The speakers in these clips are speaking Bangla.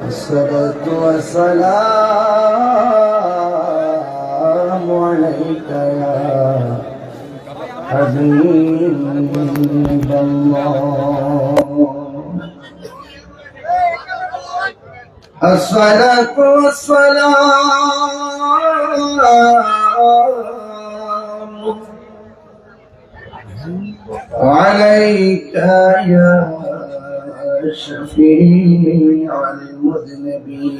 الصلاة والسلام عليك يا حبيب الله. الصلاة والسلام عليك يا شفيع المذنبين.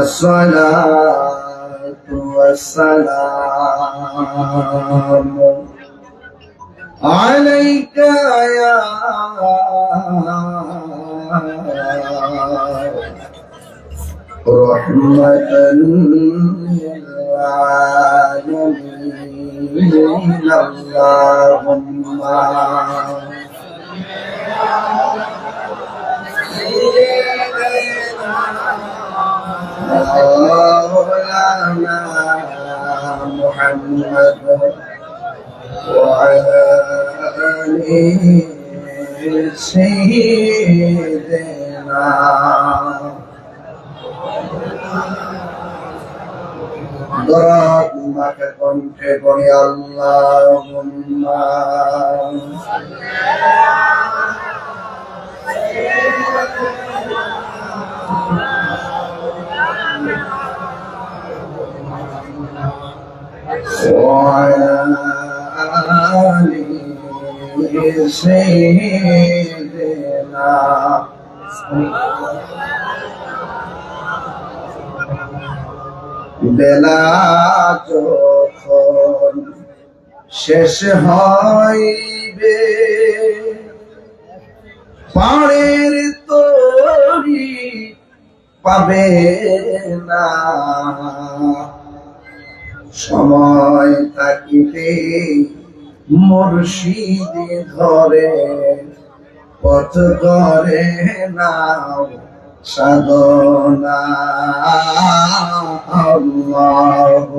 الصلاة والسلام عليك يا رحمة للعالمين. اللهم مولانا محمد وعلى آله سيدنا দরাদমাকে কণ্ঠে পড়ি আল্লাহুম্মা وعلى آل سيدنا বেলা যখন শেষ হইবে পাড়ের তরি পাবে না, সময় থাকিতে মুর্শিদ ধরে পথ করে নাও সাধনা। আল্লাহুম্মা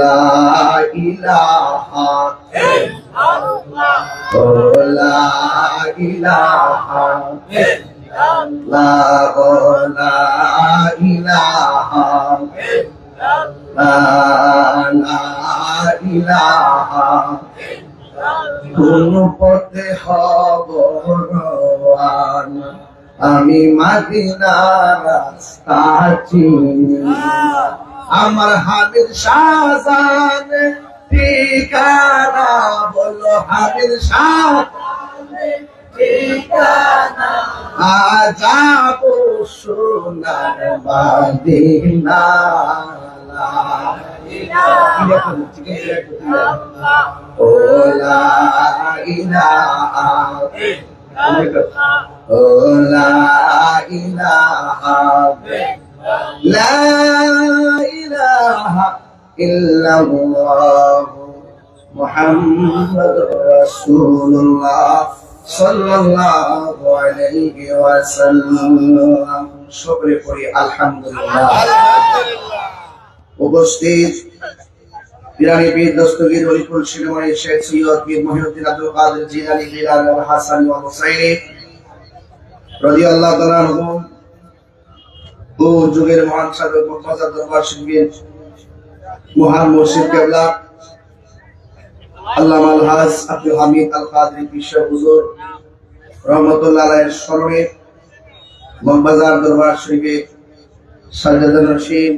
লা ইলাহা ইল্লাল্লাহ, লা ইলাহা ইল্লাল্লাহ, লা ইলাহা ইল্লাল্লাহ, লা ইলাহা কোন পথে হব রওয়ানা, আমি মদিনার রাস্তা চিনি। আমার হাবিব শাহজান ঠিকানা বলো, হাবিব শাহজান ঠিকানা আজাব সোনার মদিনা। ও লা ইলাহা ও লা ইলাহা লা ইলাহা ইল্লাল্লাহ মুহাম্মাদুর রাসূলুল্লাহ সাল্লাল্লাহু আলাইহি ওয়াসাল্লাম। সকলে পড়ি আলহামদুলিল্লাহ। উপস্থিত পিরানি পীর দস্তগীর ওলিকুল শিরোমণি শেখ সৈয়দ পীর মহিউদ্দিন আব্দুল কাদের জিলানী বিলাল আল হাসান ওয়া হুসাইনি রাদিয়াল্লাহু তাআলা আনহু ও যুগের মহান সাধক মুর্তজা দরবার শরীফের মহান মুর্শিদ কেবলা আল্লামা আলহাজ আব্দুল হামিদ আল কাদরি পীর হুজুর রহমাতুল্লাহ আলাইহির স্মরণে মগবাজার দরবার শরীফে সাজ্জাদুর রশিদ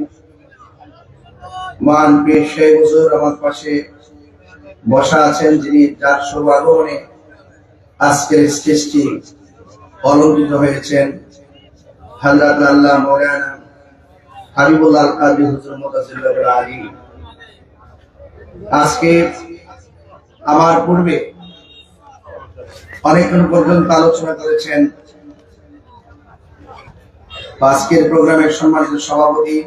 মহান পীর শেখ হুজুর আমার পাশে বসা আছেন, যিনি যার শুভ আগমনে আজকের স্টেজটি অলঙ্কৃত হয়েছেন। হযরত আল্লাহ মাওলানা হাবিবুল্লাহ আল কাদরি হুজুর মুতাজিল্লাহ আলী। আজকে আমার পূর্বে অনেকক্ষণ পর্যন্ত আলোচনা করেছেন আজকের প্রোগ্রামের সম্মানিত সভাপতি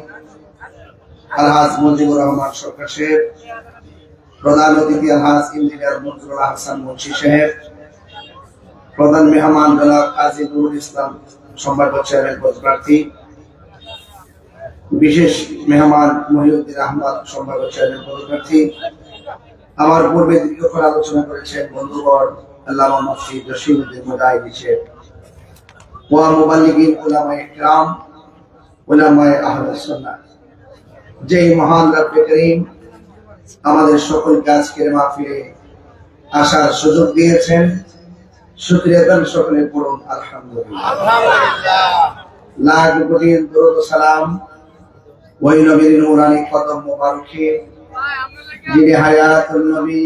আলহাজ মুজিবুর রহমান সরকার সাহেব, প্রধান অতিথি আলহাজ ইঞ্জিনিয়ার মনজুরুল হাসান মুন্সি সাহেব, প্রধান মেহমান জনাব কাজী নুরুল ইসলাম সম্ভাব্য চেয়ারম্যান পদপ্রার্থী, বিশেষ মেহমান মহিউদ্দিন আহমদ সম্ভাব্য চেয়ারম্যান পদপ্রার্থী, আমার পূর্বে দীর্ঘক্ষণ আলোচনা করেছেন বন্ধুগণ আল্লামা মুফতি জসিমউদ্দিন মুজাহিদি সাহেব, ওয়া মুবাল্লিগিন উলামায়ে কিরাম, উলামায়ে আহলে সুন্নাহ। যে মহান রব্বে করিম আমাদের সকলকে আজকের মাহফিলে আসার সুযোগ দিয়েছেন, শুকরিয়া আদান সকলে পড়ুন আলহামদুলিল্লাহ। লাখ কোটি দরুদ ও সালাম ওই নবীর নূরানি কদম মোবারকে, যিনি হায়াতুন নবী,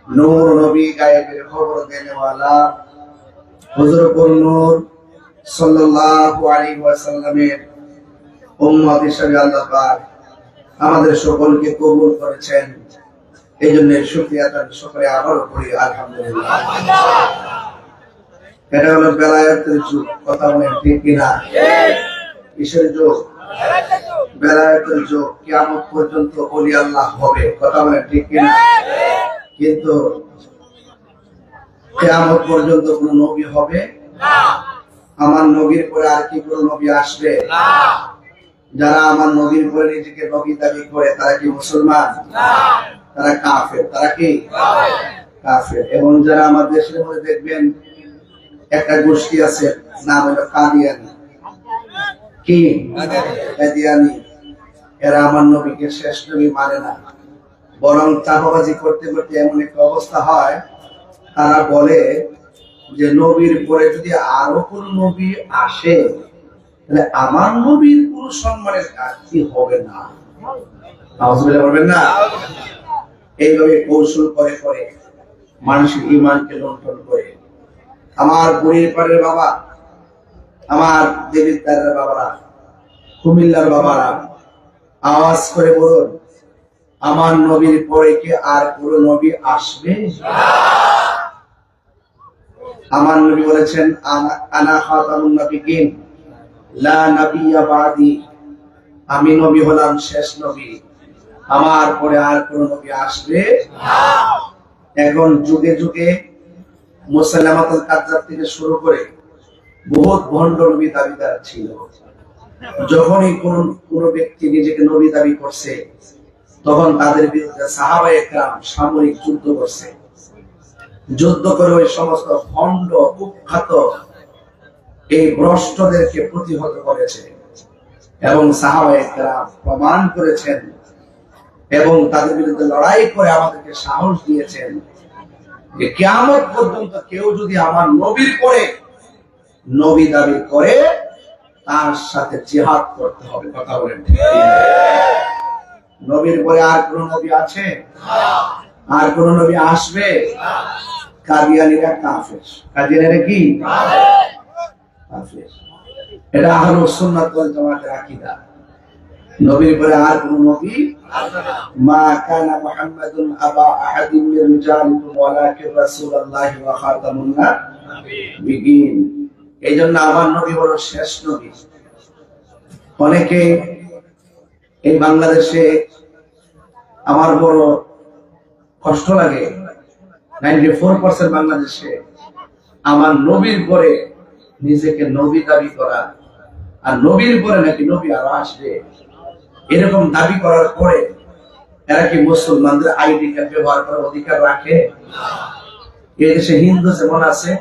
নূর নবী, গায়েবের খবর দেনেওয়ালা হুজুর কুল নূর সাল্লাল্লাহু আলাইহি ওয়াসাল্লামের উম্মত হিসেবে আল্লাহ পাক আমাদের সকলকে কবুল করেছেন। এই জন্য শুকরিয়া আদান সকলে আবারও পড়ি আলহামদুলিল্লাহ। এটা হলো বেলায়েতের যুগ, কথা বলেন ঠিক কিনা? কিসের যুগ? বেলায়েতের যুগ। কিয়ামত পর্যন্ত ওলি আল্লাহ হবে, কথা বলেন ঠিক কিনা? কিন্তু কিয়ামত পর্যন্ত কোন নবী হবে না। আমার নবীর পরে আর কি কোন নবী আসবে না। যারা আমার নবীর পরে নিজেকে নবী দাবি করে তারা কি মুসলমান না? তারা কাফের। তারা কি কাফের। এবং যারা আমার দেশের মধ্যে দেখবেন একটা গোষ্ঠী আছে, নাম হলো কাদিয়ানি। কি কাদিয়ানি? এরা আমার নবীকে শেষ নবী মানে না, বরং চাপাবাজি করতে করতে এমন একটা অবস্থা হয়, তারা বলে যে নবীর পরে যদি আরো কোন নবী আসে তাহলে আমার নবীর কোন সম্মানের ঘাটতি হবে না। বলবেন না? এইভাবে কৌশল করে করে মানুষের ঈমানকে লুণ্ঠন করে। আমার বুড়ির পাড়ের বাবা, আমার দেবীর দ্বারের বাবারা, কুমিল্লার বাবারা, আওয়াজ করে বলুন, আমার নবীর পরে কি আর কোন নবী আসবে? আমার নবী বলেছেন, আনা খাতামুন নবিয়্যিন লা নাবিয়্যা বাদি, আমি নবী হলাম শেষ নবী, আমার পরে আর কোন নবী আসবে না। এখন যুগে যুগে মুসাইলামাতুল কাযযাব থেকে শুরু করে বহুত ভণ্ড নবী দাবিদার ছিল। যখনই কোন ব্যক্তি নিজেকে নবী দাবি করছে, তখন তাদের বিরুদ্ধে সাহাবায়ে কেরাম সামরিক যুদ্ধ করছে। যুদ্ধ করে ওই সমস্ত ভণ্ড কুখ্যাত এই ভ্রষ্টদেরকে প্রতিহত করেছে এবং সাহাবায়ে কেরাম প্রমাণ করেছেন এবং তাদের বিরুদ্ধে লড়াই করে আমাদেরকে সাহস দিয়েছেন যে কিয়ামত পর্যন্ত কেউ যদি আমার নবীর পরে নবী দাবি করে তার সাথে জিহাদ করতে হবে। কথা বলেন ঠিক? নবীর পরে আর কোন নবী আছে? আর কোন নবী আসবে? কাদিয়ানীরা কাফের। কাদিয়ানীরা কি? কাফের। এটা আহলুস সুন্নাত ওয়াল জামাতের আকীদা। নবীর পরে আর কোন নবী মা কানা মুহাম্মাদুন আবা আহাদিন মির রিজালিকুম ওয়ালাকিন রাসূলুল্লাহি ওয়া খাতামুন নাবিয়্যিন। এইজন্য আমার নবী হলো শেষ নবী। অনেকে এই বাংলাদেশে, আমার বড় কষ্ট লাগে, 94% বাংলাদেশে আমার নবীর পরে নিজেকে নবী দাবি করা, আর নবীর পরে নাকি নবী আরো আসবে, এরকম দাবি করার পরে এরা কি মুসলমানদের আইডি কার্ড ব্যবহার করার অধিকার রাখে? এই দেশে হিন্দু যেমন আছে,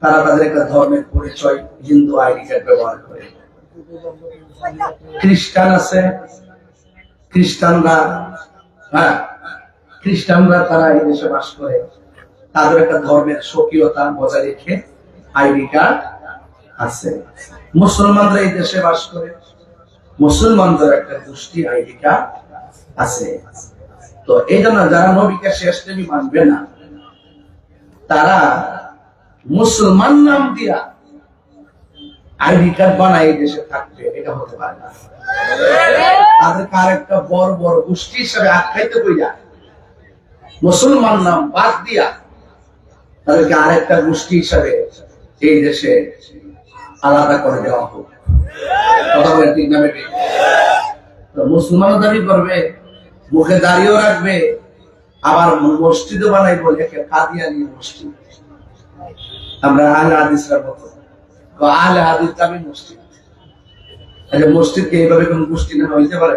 তারা তাদের একটা ধর্মের পরিচয় হিন্দু আইডি কার্ড ব্যবহার করে। খ্রিস্টান আছে, খ্রিস্টানরা তারা এই দেশে বাস করে, তাদের একটা ধর্মের স্বকীয়তা বজায় রেখে আইডি কার্ড আছে। মুসলমানরা এই দেশে বাস করে, মুসলমানদের একটা গোষ্ঠী আইডি কার্ড আছে। তো এই জন্য যারা নবীকে শেষ নবী মানবে না, তারা মুসলমান নাম দিয়া আইডি কার্ড বানায় এই দেশে থাকবে, এটা হতে পারে না। তাদেরকে আরেকটা বড় বড় গোষ্ঠী হিসাবে আখ্যায়িত কইরা মুসলমান নাম বাদ দিয়া তাদেরকে আরেকটা গোষ্ঠী হিসাবে এই দেশে আলাদা করে দেওয়া হোক। কথা বলেন ঠিক না বেঠিক? তো মুসলমানও দাবি করবে, মুখে দাঁড়িয়েও রাখবে, আবার মসজিদও বানাই বলে কাদিয়ানি মসজিদ। আমরা আহলে হাদিসের মতো আহলে হাদিস দাবি মসজিদ। আচ্ছা, মসজিদকে এইভাবে কোন গোষ্ঠী নামে হইতে পারে?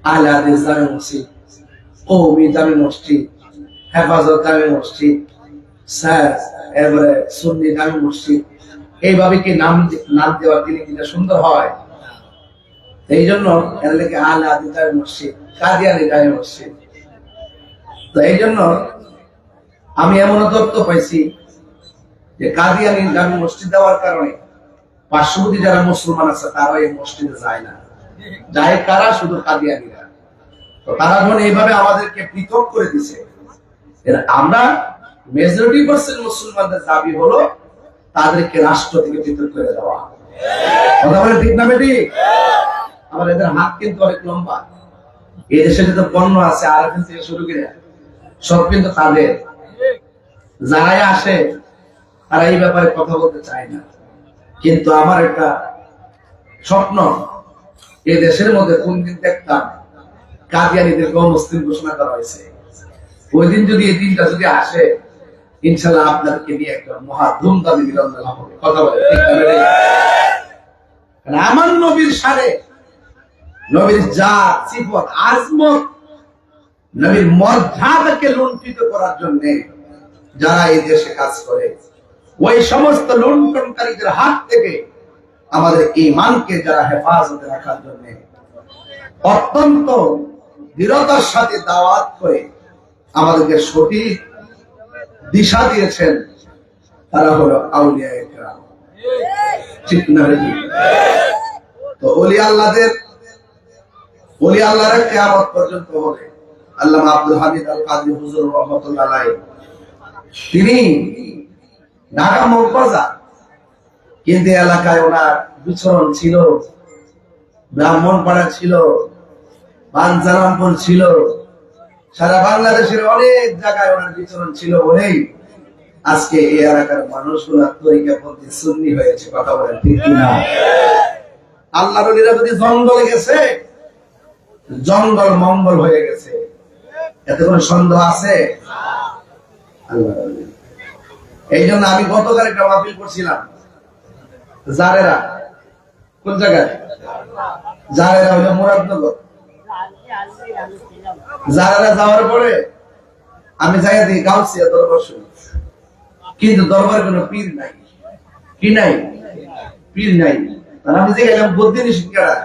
আহলে হাদিস দামি মসজিদ, কওমি দামি মসজিদ, হেফাজত দামি মসজিদ, এবারে সুন্নি দামি মসজিদ, এইভাবে কি নাম দেওয়ার দিলে কিনা সুন্দর হয়? এই জন্য এর লেগে আহলে হাদিস দামি মসজিদ, কাদিয়ানি দামি মসজিদ। তো এই জন্য আমি এমন তথ্য পাইছি যে কাদিয়ানি দামি মসজিদ দেওয়ার কারণে পার্শ্ববর্তী যারা মুসলমান আছে তারা এই মসজিদে যায় না, যায় কারা? শুধু কাদিয়ানিরা। তো তারা যখন এইভাবে আমাদেরকে পৃথক করে দিছে, আমরা মেজরিটি পার্সেন্ট মুসলমানদের দাবি হলো তাদেরকে রাষ্ট্র থেকে পৃথক করে দেওয়া। কথা বলে ঠিক না বেঠিক? আমার এদের হাত কিন্তু অনেক লম্বা। এই দেশে যত পণ্য আছে আরএফএল থেকে শুরু করে সব কিন্তু তাদের। যারাই আসে তারা এই ব্যাপারে কথা বলতে চায় না। কিন্তু আমার একটা স্বপ্ন, এই দেশের মধ্যে কোন দিন দেখতাম কাদিয়ানীদেরকে অমুসলিম ঘোষণা করা হয়েছে। ওই দিন যদি এই দিনটা যদি আসে, ইনশাল্লাহ আপনাদেরকে নিয়ে একটা মহা ধুমধামে মিলন মেলা হবে। কথা বলে ঠিক না বেঠিক? আমার নবীর সারে, নবীর জাত, সিফত, আজমত, নবীর মর্যাদাকে লুণ্ঠিত করার জন্য যারা এই দেশে কাজ করে, ওই সমস্ত লুণ্ঠনকারীদের হাত থেকে আমাদের ঈমানকে যারা হেফাজতে রাখার জন্য অত্যন্ত দৃঢ়তার সাথে দাওয়াত করে আমাদেরকে সঠিক দিশা দিয়েছেন, তারা হলো আউলিয়ায়ে কেরাম। ঠিক না বেঠিক? তো ওলি আল্লাহরা কিয়ামত পর্যন্ত হবে। আল্লামা আব্দুল হামিদ আল কাদরি হুজুর রাহমাতুল্লাহ আলাইহি, তিনি ঢাকা মগবাজার, কিন্তু এলাকায় ওনার বিচরণ ছিল, ব্রাহ্মণপাড়া ছিল, বাঞ্ছারামপুর ছিল, সারা বাংলাদেশের অনেক জায়গায় ওনার বিচরণ ছিল বলেই আজকে এই এলাকার মানুষগুলা তরিকাপন্থী সুন্নি হয়েছে। কথা বলেন ঠিক কিনা? আল্লাহর ওলিরা যদি জঙ্গলে গেছে, জঙ্গল মঙ্গল হয়ে গেছে, এতে কোনো সন্দেহ আছে? এই জন্য আমি গতকাল একটা মাহফিল করছিলাম জারেরা। কোন জায়গায়? জারেরা হলো মুরাদনগর। জারেরা যাওয়ার পরে আমি যাই দিই গাউসিয়া দরবার শুনি, কিন্তু দরবার কোনো পীর নাই। কি নাই? পীর নাই। আর আমি যে গেলাম বদ্দিনিশী কেডা,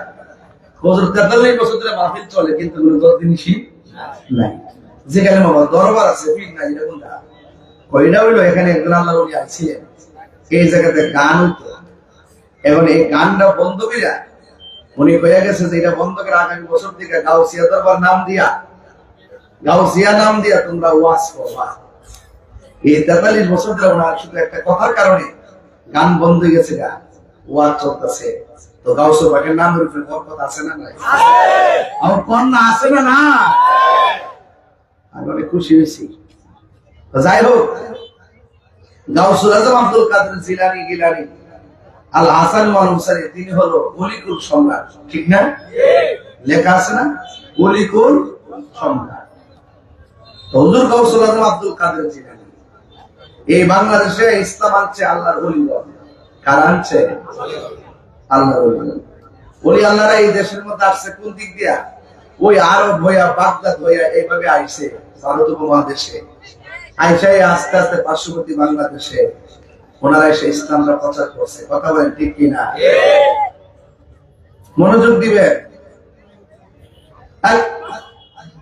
হুজুর 43 বছর ধরে মাহফিল চলে, কিন্তু কোনো বদ্দিনিশী নাই। যে গেলাম আমার দরবার আছে, পীর নাই। এটা কোনটা? ওইটা হইলো এখানে একজন আল্লাহর ওলি ছিলেন, এই জায়গাতে গান হইতো। এখন এই গানটা বন্ধ কইরা উনি কইয়া গেছে যে এটা বন্ধ করে আগামী বছর থেকে গাউসিয়া দরবার নাম দিয়া, গাউসিয়া নাম দিয়া তোমরা ওয়াজ করবা। এই 43 বছর ধরে ওনার শুধু একটা কথার কারণে গান বন্ধ হয়ে গেছে, গা ওয়াজ চলতেছে। তো গাউসুর পাকের নামের উপরে বরকত আছে না নাই? আমার কন্যা আছে না না? আমি অনেক খুশি হয়েছি। যাই হোক, গাউসুল আজম আব্দুল কাদের জিলানী গিলানী আল হাসান ওয়াল হুসাইনি, তিনি হলো ওলিকুল সম্রাট। ঠিক না? লেখা আছে না ওলিকুল সম্রাট। হুজুর গাউসুল আজম আব্দুল কাদের জিলানী এই বাংলাদেশে ইসলাম আনছে আল্লাহর ওলি। কারা আনছে? আল্লাহর ওলি। ওলি আল্লাহরা এই দেশের মধ্যে আসছে কোন দিক দিয়া? ওই আরব হইয়া, বাগদাদ হইয়া এইভাবে আইছে ভারত উপমহাদেশে। আইসাই আস্তে আস্তে পার্শ্ববর্তী বাংলাদেশে ওনারা এসে ইসলামটা প্রচার করছে। কথা বলেন ঠিক কিনা? মনোযোগ দিবেন,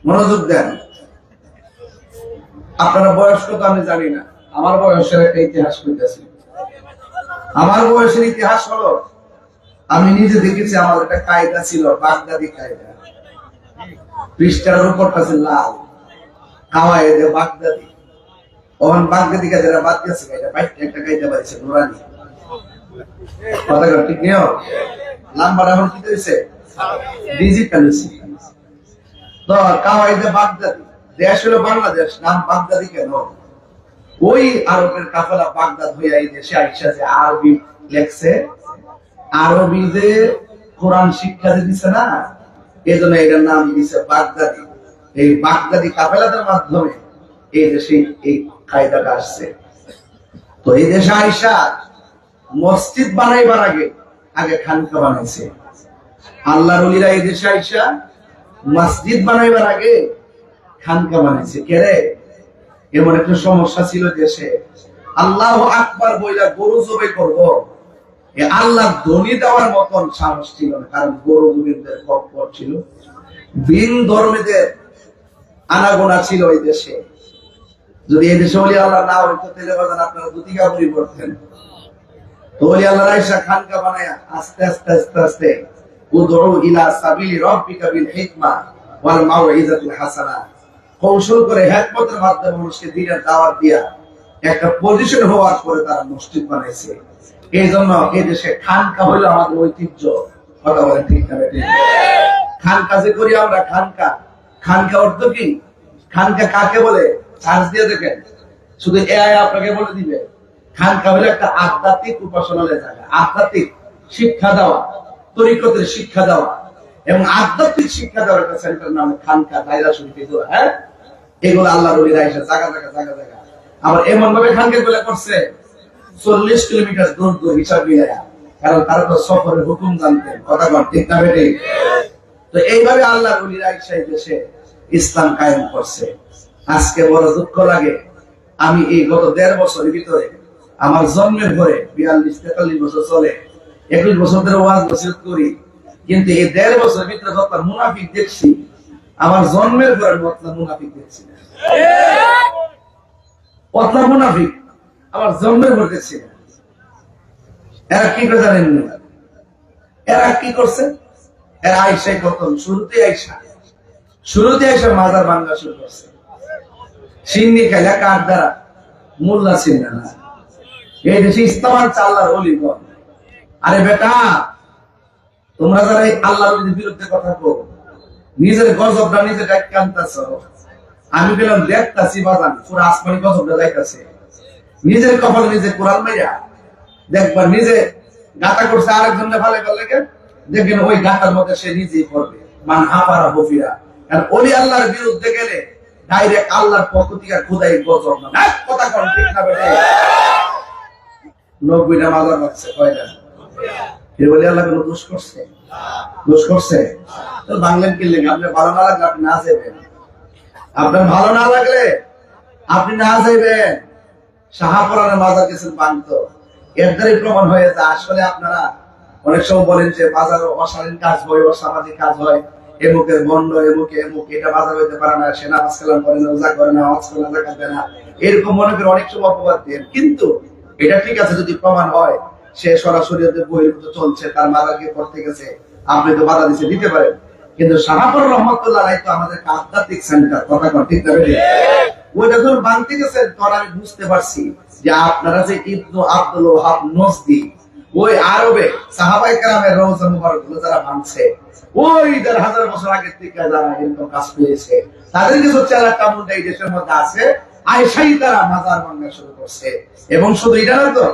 মনোযোগ দেন। আপনারা বয়স কত আমি জানি না, আমার বয়সের একটা ইতিহাস করতেছি। আমার বয়সের ইতিহাস হলো, আমি নিজে দেখেছি আমার একটা কায়দা ছিল, বাগদাদি কায়দা। পৃষ্ঠার উপরটা ছিল লাল, কাওয়ায়েদে বাগদাদি। ওখান বাগদাদি কায়দারা বাদ গেছে, একটা কায়দা পাইছে নুরানি। কথা ঠিক নিও, নাম্বার এখন কি হয়েছে? ডিজিটাল হয়েছে। তো কাওয়ায়েদে বাগদাদি, দেশ হলো বাংলাদেশ, নাম বাগদাদি কেন? ওই আরবের কাফেলা বাগদাদ হইয়া এই দেশে আইসা যে আরবি লেখছে আরবিতে কোরআন শিক্ষা দিচ্ছে না, এই জন্য এটার নাম দিচ্ছে বাগদাদি। এই বাগদাদি কাফেলাদের মাধ্যমে এই দেশে এই কায়দাটা আসছে। তো এই দেশে আইসা মসজিদ বানাইবার আগে আগে খানকা বানাইছে। আল্লাহর ওলিরা এই দেশে আইসা মসজিদ বানাইবার আগে খানকা বানাইছে। কেরে এমন একটা সমস্যা ছিল দেশে, আল্লাহু আকবার বইলা গরু জবাই করব, এ আল্লাহ ধ্বনি দেওয়ার মতন সাহস ছিল না, কারণ গরু গোবিন্দের কপ্পর ছিল, ভিন ধর্মীদের আনাগোনা ছিল এই দেশে। যদি এই দেশে ওলি আল্লাহ না হইতো তাহলে বাজান আপনারা দুটি কাপড়ি পড়তেন। তো ওলি আল্লাহ আয়েশা খানকা বানায়া আস্তে আস্তে আস্তে আস্তে উদউ ইলা সাবিলি রাব্বিকা বিল হিকমা ওয়াল মাউইজাতিল হাসানা, কৌশল করে হিকমতের মাধ্যমে মানুষকে দ্বীনের দাওয়াত দিয়া একটা পজিশন হওয়ার পরে তারা মসজিদ বানাইছে। এই জন্য এই দেশে খানকা হইলো আমাদের ঐতিহ্য। কথা বলেন ঠিক না বেঠিক? খানকা যে করি আমরা, খানকা, খানকা অর্থ কি? খানকা কাকে বলে? চার্জ দিয়ে দেখেন, শুধু এআই আপনাকে বলে দিবে। খানকা হলো একটা আধ্যাত্মিক উপাসনালয় জায়গা, আধ্যাত্মিক শিক্ষা দেওয়া, তরিকতের শিক্ষা দেওয়া এবং আধ্যাত্মিক শিক্ষা দেওয়ার একটা সেন্টার নাম খানকা, দায়রা শরীফ। এগুলো হ্যাঁ, এগুলো আল্লাহর ওলিরা এসে জায়গা জায়গা জায়গা জায়গা আবার এমন ভাবে খানকা গুলো করছে 40 কিলোমিটার দূর দূর হিসাব মিলায়া, কারণ তারা তো সফরের হুকুম জানতেন। কথা বল ঠিক না বেঠিক? তো এইভাবে আল্লাহর ওলিরা এসে দেশে ইসলাম কায়েম করছে। আজকে বড় দুঃখ লাগে, আমি এই গত 1.5 বছরের ভিতরে আমার জন্মের পরে 42-43 বছর চলে, 21 বছর ধরে ওয়াজ নসিহত করি, কিন্তু এই 1.5 বছরের ভিতরে যত মুনাফিক দেখছি, আমার জন্মের পরে মতলব মুনাফিক দেখছি না। মতলব মুনাফিক আমার জন্মের পরে দেখছি না। এরা কি করে জানেন না? এরা কি করছে? এরা আইসাই কত শুরুতে আইসা মাজার ভাঙা শুরু করছে। সিন্নি খেলা কার দ্বারা? মোল্লা ছিলেন না। এই দেশে ইস্তেমাল আল্লাহর ওলিগণ। আরে বেটা, তোমরা যারা আল্লাহর ওলিদের বিরুদ্ধে কথা কও, নিজের গজবটা নিজে ডাইকে আনতাছ। আমি পেলাম দেখতাছি বাজান পুরো আসমানি গজবটা যাইতাছে, নিজের কপালে নিজে কোরআন মাইরা দেখবার নিজে গাতা করছে, আরেকজনকে ভালো করলে দেখবেন ওই গাতার মধ্যে সে নিজেই পড়বে। মান আপারা হফিরা, কারণ ওলি আল্লাহর বিরুদ্ধে গেলে ডাইরেক্ট আল্লাহর পক্ষ থেকে খোদাই গজব না। কথা কোন ঠিক না বেটা? 90টা মাজার লাগছে কয়টা? এর বলি আল্লাহ কোনো দোষ করছে? দোষ করছে? তো বাংলাদেশ কি লেগে? আপনি ভালো না লাগলে আপনি না যাবেন, আপনার ভালো না লাগলে আপনি না যাইবেন। শাহপুরানের মাজার গেছেন বান্ত, এর দ্বারাই প্রমাণ হয়ে যায়। আসলে আপনারা অনেক সময় বলেন যে বাজার অশালীন কাজ হয়, অসামাজিক কাজ হয়, এমুকের বন্ড, এমুকে এমুক, এটা বাজার হইতে পারে না, সে নামাজ কালাম করে না, রোজা করে না, হজ করে না, যাকাত দেয় না, এরকম মনে করে অনেক সময় অপবাদ দেন। কিন্তু এটা ঠিক আছে যদি প্রমাণ হয় সে সরাসরি বহির্ভূত চলছে, তার মাজারকে করতে গেছে, আপনি তো বাধা দিতে দিতে পারেন। কিন্তু শাহপুর রহমতুল্লাহ তো আমাদের আধ্যাত্মিক সেন্টার। কথা কোন ঠিক না বেঠিক? ওইটা যখন বানতে গেছেন তখন আমি বুঝতে পারছি যে আপনারা যে ইবনু আব্দুল ওয়াহাব নজদি, ওই আরবে সাহাবায়ে কেরামের রওজা মুবারক গুলো যারা ভাঙছে, ওই 1000 বছর আগে থেকে যারা এরকম কাজ পেয়েছে, তাদের কিছু চেলা কামুনটা এই দেশের মধ্যে আছে। আয়েশাই তারা মাজার ভাঙা শুরু করছে, এবং শুধু এটা না তো,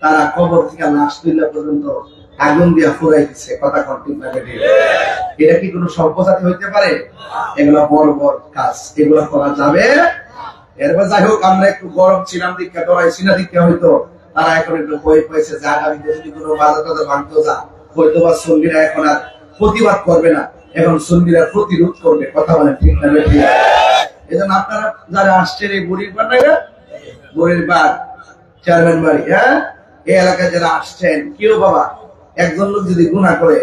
তারা কবর থেকে লাশ তুলা পর্যন্ত আগুন দিয়া ফুরাই দিচ্ছে। কথা কোন ঠিক না বেঠিক? এটা কি কোনো সভ্যজাতি হইতে পারে? এগুলা বড় বড় কাজ, এগুলা করা যাবে। এরপর যাই হোক, আমরা একটু গরম ছিলাম দীক্ষা ডরাইছি না দীক্ষা, হয়তো তারা এখন একটু ভয় পেয়েছে যে আগামীতে যদি কোনো বাজার টাজার ভাঙতে যা, হয়তো বা সুন্নিরা এখন আর প্রতিবাদ করবে না, এখন সুন্নিরা প্রতিরোধ করবে। কথা বলেন ঠিক না বেঠিক? এই জন্য আপনারা যারা আসছেন এই বুড়ির বার চেয়ারম্যান বাড়ি, হ্যাঁ, এই এলাকায় যারা আসছেন, কেউ বাবা একজন লোক যদি গুনাহ করে,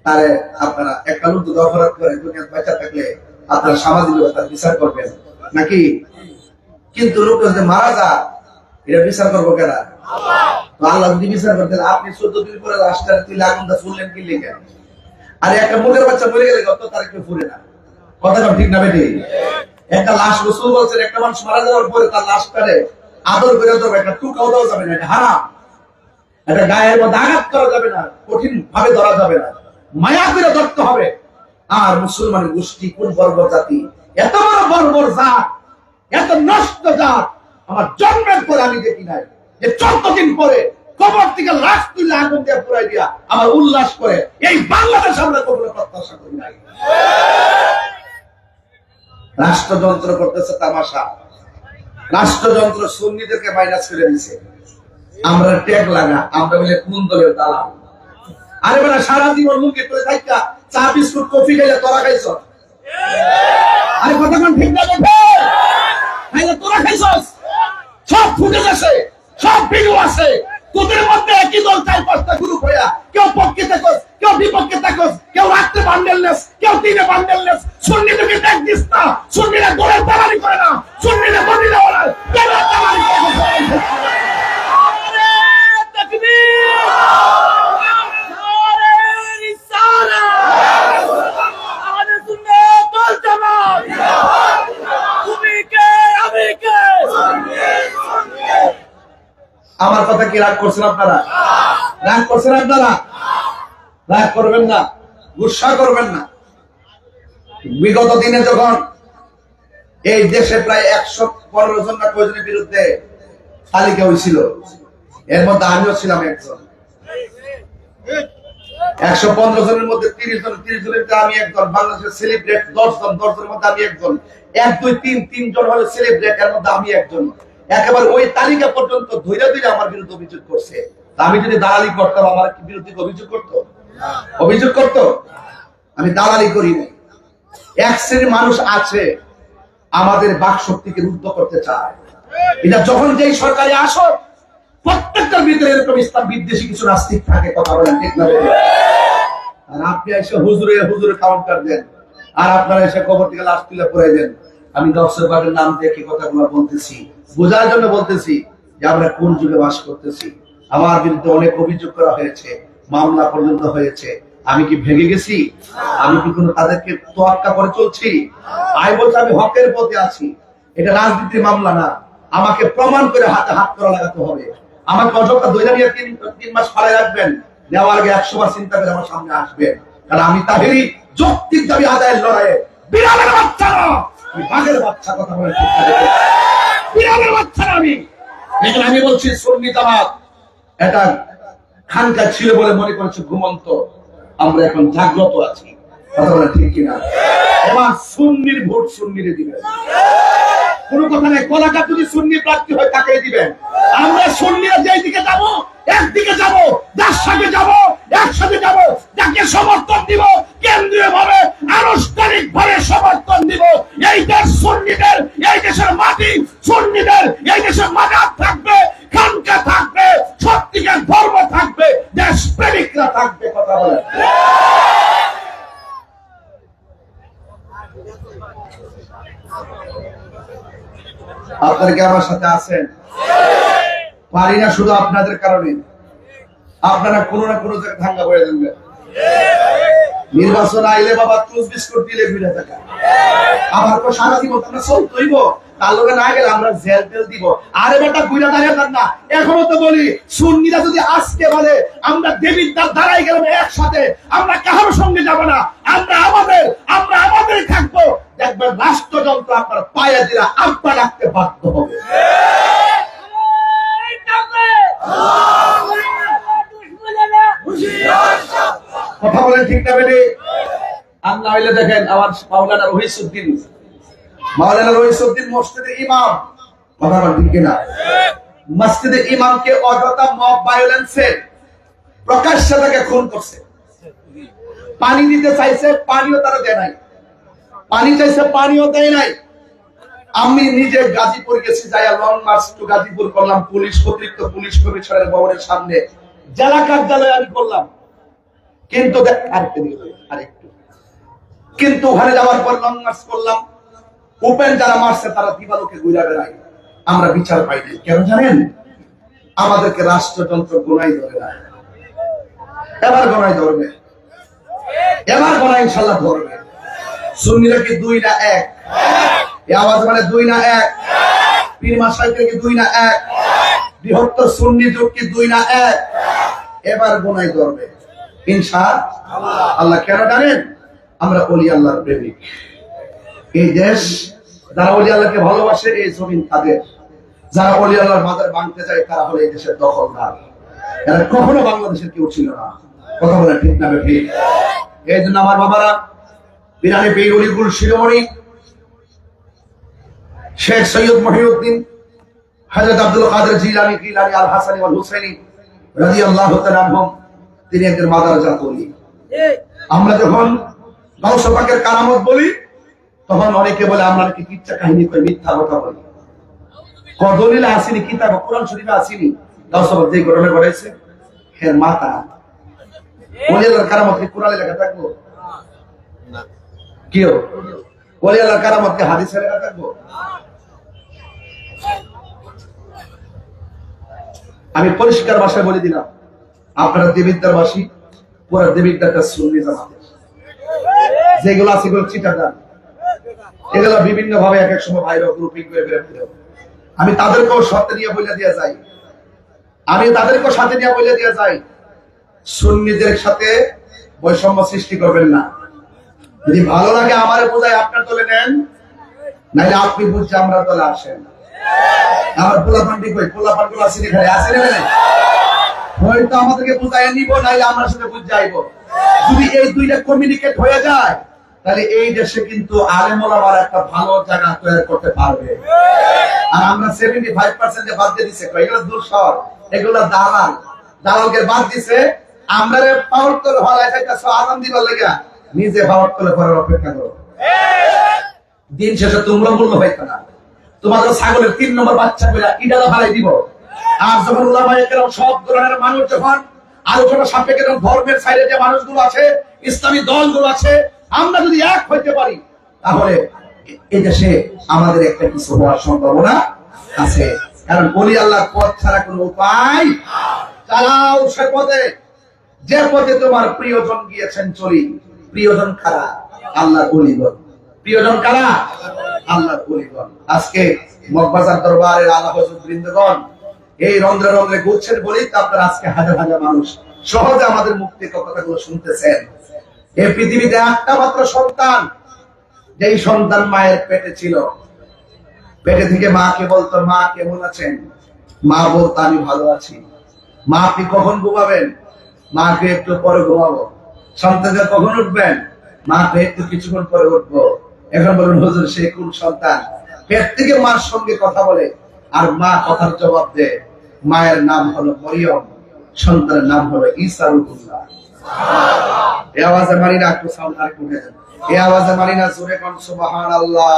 তারে আপনারা একটা লোক যদি অপরাধ করে দুনিয়াতে বাঁচা থাকলে আপনারা সামাজিকতার বিচার করবেন নাকি? কিন্তু লোক যদি মারা যায়, এটা বিচার করবো কেনা? আল্লাহ যদি বিচার করতেন, আপনি 14 দিন পরে লাশটা তুলে আগুনটা ফুললেন কি লিখে? আর একটা মুখের বাচ্চা মরে গেলে কত তার কেউ ফুলে না। কথা ঠিক না বেঠিক? একটা লাশ রাসূল বলছেন, একটা মানুষ মারা যাওয়ার পরে তার লাশটারে আদর করে ধরবে, একটা টুকাও দেওয়া যাবে না, এটা হারাম। একটা গায়ের মধ্যে আঘাত করা যাবে না, কঠিন ভাবে ধরা যাবে না, মায়া করে ধরতে হবে। আর মুসলমানের গোষ্ঠী কোন বর্বর জাতি, এত বড় বর্বর জাত, এত নষ্ট জাত আমার জন্মের পরে আমি দেখি নাই যে 14 দিন পরে কবর থেকে লাশ তুলে আগুন দিয়ে পুরাই দিয়া আমার উল্লাস করে এই বাংলাদেশ আমরা কখনো প্রত্যাশা করি নাই। রাষ্ট্রযন্ত্র করতেছে তামাশা, রাষ্ট্রযন্ত্র সুন্নিদেরকে মাইনাস করে দিছে। আমরা ট্যাগ লাগা, আমরা বলে কোন দলের দালাল। আরে বেলা সারা জীবন মুখে করে থাকা চা বিস্কুট কফি খাইলে তোরা খাইছ, আরে কথা কোন ঠিক না বেঠে খাইলে তোরা খাইছস। সব ফুটেজ আছে, সব ভিডিও আছে, তোদের মধ্যে একই দল 4-5টা গ্রুপ হইয়া কেউ পক্ষে থাকস, কেউ বিপক্ষে থাকস, কেউ রাত্রে বান্ডেলনেস, কেউ দিনে বান্ডেলনেস। সুন্নিদেরকে দেখ দিস না, সুন্নিরা দলের দালালি করে না, সুন্নিরা মদিনা ওরা দলের দালালি করে। আরে তাকবীর, নারে রিসালাত, আহলে সুন্নাত ওয়াল জামাত, তুমি কে আমি কে। আমার কথা কি রাগ করছেন আপনারা? রাগ করছেন আপনারা? রাগ করবেন না, গুসা করবেন না। বিগত দিনে যখন এই দেশে প্রায় 115 জন না কয়জনের বিরুদ্ধে তালিকা হয়েছিল, এর মধ্যে আমিও ছিলাম একজন। 115 জনের মধ্যে 30 জনের আমি একজন। বাংলাদেশের সেলিব্রেট 10 জনের মধ্যে আমি একজন। 1, 2, 3 জন হলো সেলিব্রেট, এর মধ্যে আমি একজন। একেবারে ওই তালিকা পর্যন্ত ধৈর্য ধরে আমার বিরুদ্ধে অভিযোগ করছে। আমি যদি দালালি করতাম আমার কি বিরুদ্ধে অভিযোগ করতো? অভিযোগ করতো? আমি দালালি করি না। এক শ্রেণীর মানুষ আছে আমাদের বাক শক্তিকে রুদ্ধ করতে চায়। এটা যখন যেই সরকারে আসো প্রত্যেকটার ভিতরে এরকম ইসলাম বিদ্বেষী কিছু নাস্তিক থাকে। কথা বলেন ঠিক না? আর আপনি এসে হুজুরে কাউন্টার দেন, আর আপনারা এসে কবর থেকে লাশ তুলে পড়ে দেন। আমি দর্শকবাদের নাম দিয়ে কি কথাগুলো বলতেছি বোঝার জন্য বলতেছি যে আমরা কোন যুগে বাস করতেছি। আমার বিরুদ্ধে অনেক অভিযোগ করা হয়েছে, মামলা পর্যন্ত হয়েছে। আমি কি ভেঙে গেছি? আমি কি কোনো তাদেরকে তোয়াক্কা করে চলছি? আমি বলছি আমি হকের পথে আছি। এটা রাজনীতির মামলা না, আমাকে প্রমাণ করে হাতে হাত করা লাগাতে হবে। আমাকে অযথা দৈরা নিয়ে 3 মাস ফাড়াই রাখবেন, নেওয়ার আগে 100 বার চিন্তা করে আমার সামনে আসবেন। কারণ আমি তাহেরি যৌক্তিক দাবি আদায়ের লড়াইয়ে বিড়ালের বাচ্চা না, বাঘের বাচ্চা। কথা বলে বিড়ালের বাচ্চা না আমি। এখানে আমি বলছি সুন্নি জামাত এটা খানকা ছিল বলে মনে করেছে ঘুমন্ত, আমরা এখন জাগ্রত আছি। কথা বলে ঠিক কিনা? এবার সুন্নির ভোট সুন্নিরে দিবেন, কোন কথা নেই। কলাকার যদি সুন্নি প্রার্থী হয় তাকে দিবেন। আমরা সুন্নিরা যেই দিকে যাব একদিকে যাব, যার সাথে যাব একসাথে যাব, যাকে সমর্থন দিব কেন্দ্রীয় ভাবে আনুষ্ঠানিক ভাবে সমর্থন দিব। এই দেশ সুন্নিদের, এই দেশের মাটি সুন্নিদের, এই দেশের মাজার থাকবে, খানকা থাকবে, সত্যিকার ধর্ম থাকবে, দেশ প্রেমিকরা থাকবে। কথা বলে আপনারা কি আমার সাথে আছেন? পারি না শুধু আপনাদের কারণে। আপনারা কোনো না কোনো জায়গায় ভাঙ্গা পড়ে দেবেন। নির্বাচন আইলে বাবা টুস বিস্কুট দিলে ঘুরে থাকা। আমার তো সারা জীবন আমরা চলতইব, তার লোকে না গেলে আমরা জেল তেল দিব। আরে বেটা ঘুরে দাঁড়িয়ে থাক না। এখনো তো বলি সুন্নিরা যদি আজকে বলে আমরা দেবীর দ্বারাই গেলাম একসাথে, আমরা কারোর সঙ্গে যাব না, আমরা আমাদের থাকবো। দেখবেন রাষ্ট্রযন্ত্র আপনার পায়ে দিলে আব্বা রাখতে বাধ্য হবে। কথা বলেন ঠিক না বেটে? আর না হইলে দেখেন আমার মাওলানা রহিসউদ্দিন মসজিদের ইমাম। কথা বলেন ঠিক কিনা? মসজিদের ইমামকে অযথা মব ভায়োলেন্সে প্রকাশ্যে তাকে খুন করছে। পানি দিতে চাইছে, পানিও তারা দেয় নাই। পানি চাইছে, পানিও দেয় নাই। আমি নিজে গাজীপুর গেছি, যাইয়া লং মার্চ টু গাজীপুর করলাম। অতিরিক্ত পুলিশ কমিশনারের ভবনের সামনে জেলা কার্যালয়ে আমি করলাম। কিন্তু কিন্তু ওখানে যাওয়ার পর লং মার্চ করলাম। ওপেন যারা মারছে তারা দিবালোকে ঘুরে বেড়ায়, আমরা বিচার পাই নাই। কেন জানেন? আমাদেরকে রাষ্ট্রযন্ত্র গোনাই ধরে না। এবার গোনাই ধরবে, এবার গোনাই ইনশাল্লাহ ধরবে। সুন্নিরা কি 2 না 1? এই আওয়াজ মানে 2 না 1? পীর মাশায়েখের কি 2 না 1? বৃহত্তর সুন্নি জোট কি 2 না 1? এবার গোনাই ধরবে ইনশাআল্লাহ। আল্লাহ কেন জানেন? আমরা ওলি আল্লাহর প্রেমিক। এই দেশ যারা ওলি আল্লাহকে ভালোবাসে, এই জমিন তাদের। যারা ওলি আল্লাহর মাজার ভাঙতে যায় তারা হলো এই দেশের দখলদার। এরা কখনো বাংলাদেশের কেউ ছিল না। কথা বলে ঠিক না ঠিক? এই জন্য আমার বাবারা, বিরানি পীর অলিকুল শিরোমণি শেখ সৈয়দ মহিউদ্দিন হযরত আব্দুল কাদের জিলানী গিলানী আল হাসানী ওয়াল হুসাইনী রাদিয়াল্লাহু তাআলা আনহুম, তিনি একজন মাদারজাত ওলি। আমরা যখন গাউস পাকের কারামত বলি তখন অনেকে বলে আমরা নাকি কিচ্ছা কাহিনী কই, মিথ্যা কথা বলি। দলিল আসেনি, কিতাব কোরআন শরীফে আসেনি গাউস পাক যে ঘটনা ঘটেছে এর মাথা ওলি আল্লাহর কারামত কি কোরআনে লেখা থাকবো? না। কি ওলি আল্লাহর কারামত কি হাদিসে লেখা থাকবো? আমি পরিষ্কার ভাষায় বলে দিলাম, আপনারা দেবিদ্বারবাসী, পুরা দেবিদ্বারটা সুন্নি জামাতের যেগুলো আছে এগুলো চিটাগাং, এগুলো বিভিন্ন ভাবে এক এক সময় ভাইরাল গ্রুপিং করে বেরোতে। আমি তাদেরকেও সাথে নিয়ে বলে দিয়ে যাই, সুন্নিদের সাথে বৈষম্য সৃষ্টি করবেন না। যদি ভালো লাগে আমারে বোঝায় আপনার দলে নেন, নাইলে আপনি বুঝছে আমরা দলে আসেন। আমার পোলাপান্ডি কই, পোলাপান গুলো আসেনি খালি আসেনি না, হয়তো আমাদেরকে বুঝাই নিব, নাইলে আমার সাথে বুঝ যাইব। যদি এই দুইটা কমিউনিকেট হয়ে যায় তাহলে এই দেশে কিন্তু আলেম ওলামার একটা ভালো জায়গা তৈরি করতে পারবে। আর আমরা 75% বাদ দিয়ে দিছে, এগুলো দূষর, এগুলো দালাল, দালালকে বাদ দিছে। আমরা পাওয়ার তলে হলায় যাইতাছো আরাম দিবার লাগা, নিজে পাওয়ার তলে করার অপেক্ষা করো। দিন শেষে তোমরা মূল্য হইতো না, তোমাদের ছাগলের 3 নম্বর বাচ্চা কইরা ইডালা ফালাই দিব। আর যখন উলামায়ে কেরাম সব ধরনের মানুষ যখন আলোচনা সাপেক্ষে ধর্মের সাইডে যে মানুষগুলো আছে, ইসলামী দলগুলো আছে, আমরা যদি এক হইতে পারি তাহলে এই দেশে আমাদের একটা কিছু হওয়ার সম্ভাবনা আছে। কারণ ওলি আল্লাহর পথ ছাড়া কোনো উপায়। চালাও সে পথে, যে পথে তোমার প্রিয়জন গিয়েছেন চলি। প্রিয়জন কারা? আল্লাহর ওলিগণ। প্রিয়জন কারা? আল্লাহর ওলিগণ। আজকে মগবাজার দরবারের আলা হযরত বৃন্দগণ এই রন্ধ্রে রন্ধ্রে ঘুরছেন বলেই তো আপনারা আজকে হাজার হাজার মানুষ সহজে আমাদের মুক্তির কথাগুলো শুনতেছেন। এই পৃথিবীতে একটা মাত্র সন্তান, যেই সন্তান মায়ের পেটে ছিল, পেটে থেকে মাকে বলতো মা কেমন আছেন? মা বলতো আমি ভালো আছি। মা আপনি কখন ঘুমাবেন? মাকে একটু পরে ঘুমাবো। সন্তানকে কখন উঠবেন? মাকে একটু কিছুক্ষণ পরে উঠবো। এখন বলুন হুজুর সে কোন সন্তান পেট থেকে মার সঙ্গে কথা বলে আর মা কথার জবাব দেয়? মায়ের নাম হলো মরিয়ম, সন্তানের নাম হলো ঈসা রূহুল্লাহ। এই আওয়াজে মানি না, একটু সাউন্ড আরেকটু উঠে যান। এই আওয়াজে মানি না, জোরে কোন সুবহানাল্লাহ।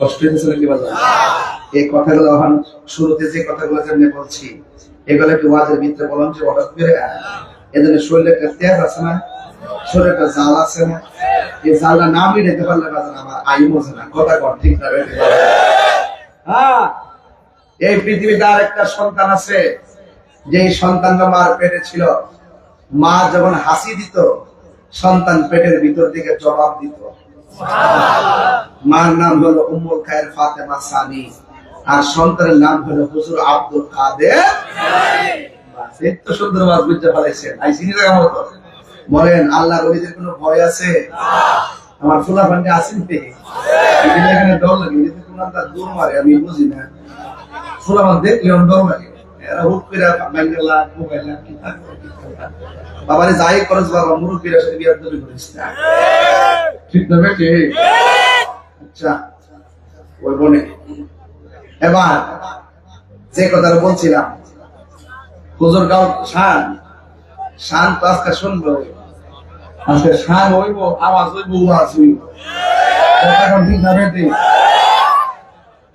কষ্ট হয়েছে নাকি বাজার? এই কথাগুলো এখন শুরুতে যে কথাগুলো যেমনি বলছি এগুলো কি ওয়াজের ভিতরে বললাম যে হঠাৎ করে? এজন্য শরীরে একটা তেজ আছে না, শরীরে একটা জাল আছে না, এই জালটা না মিটাতে পারলে বাজার আমার আয়ু বোঝে না। কথা কর ঠিক না? হ্যাঁ, এই পৃথিবীতে আর একটা সন্তান আছে, যে সন্তানটা মার পেটে ছিল। মা যখন হাসি দিত সন্তান পেটের ভিতর থেকে জবাব দিত। মার নাম হলো উম্মুল খায়ের ফাতেমা সানি, আর সন্তানের নাম হলো হুজুর আব্দুল কাদের। এত সুন্দর ওয়াজ বুঝতে পারছেন? আইসিনি জায়গা মতো বলেন আল্লাহর ওলিদের কোনো ভয় আছে? আমার ফুলা ভান্ডে আসেন থেকে এখানে ডর লাগে, এতে কোন আল্লাহ দূর মারে আমি বুঝি না। ফুলা ভান দেখলে ডর লাগে, এরা হুট করে বাঙ্গালা মোবাইলা কি থাকবে। বাবারে যাই খরচ বাবা মুরব্বীরা সাথে বিয়ার দলি করিস না, ঠিক না বেটে? আচ্ছা ওই বনে এবার যে কথাটা বলছিলাম, হুজুর গাঁও শান শান তো আজকে শুনবো, আজকে শান হইব, আওয়াজ হইব, ওয়াজ হইব। এখন ঠিক না বেটে?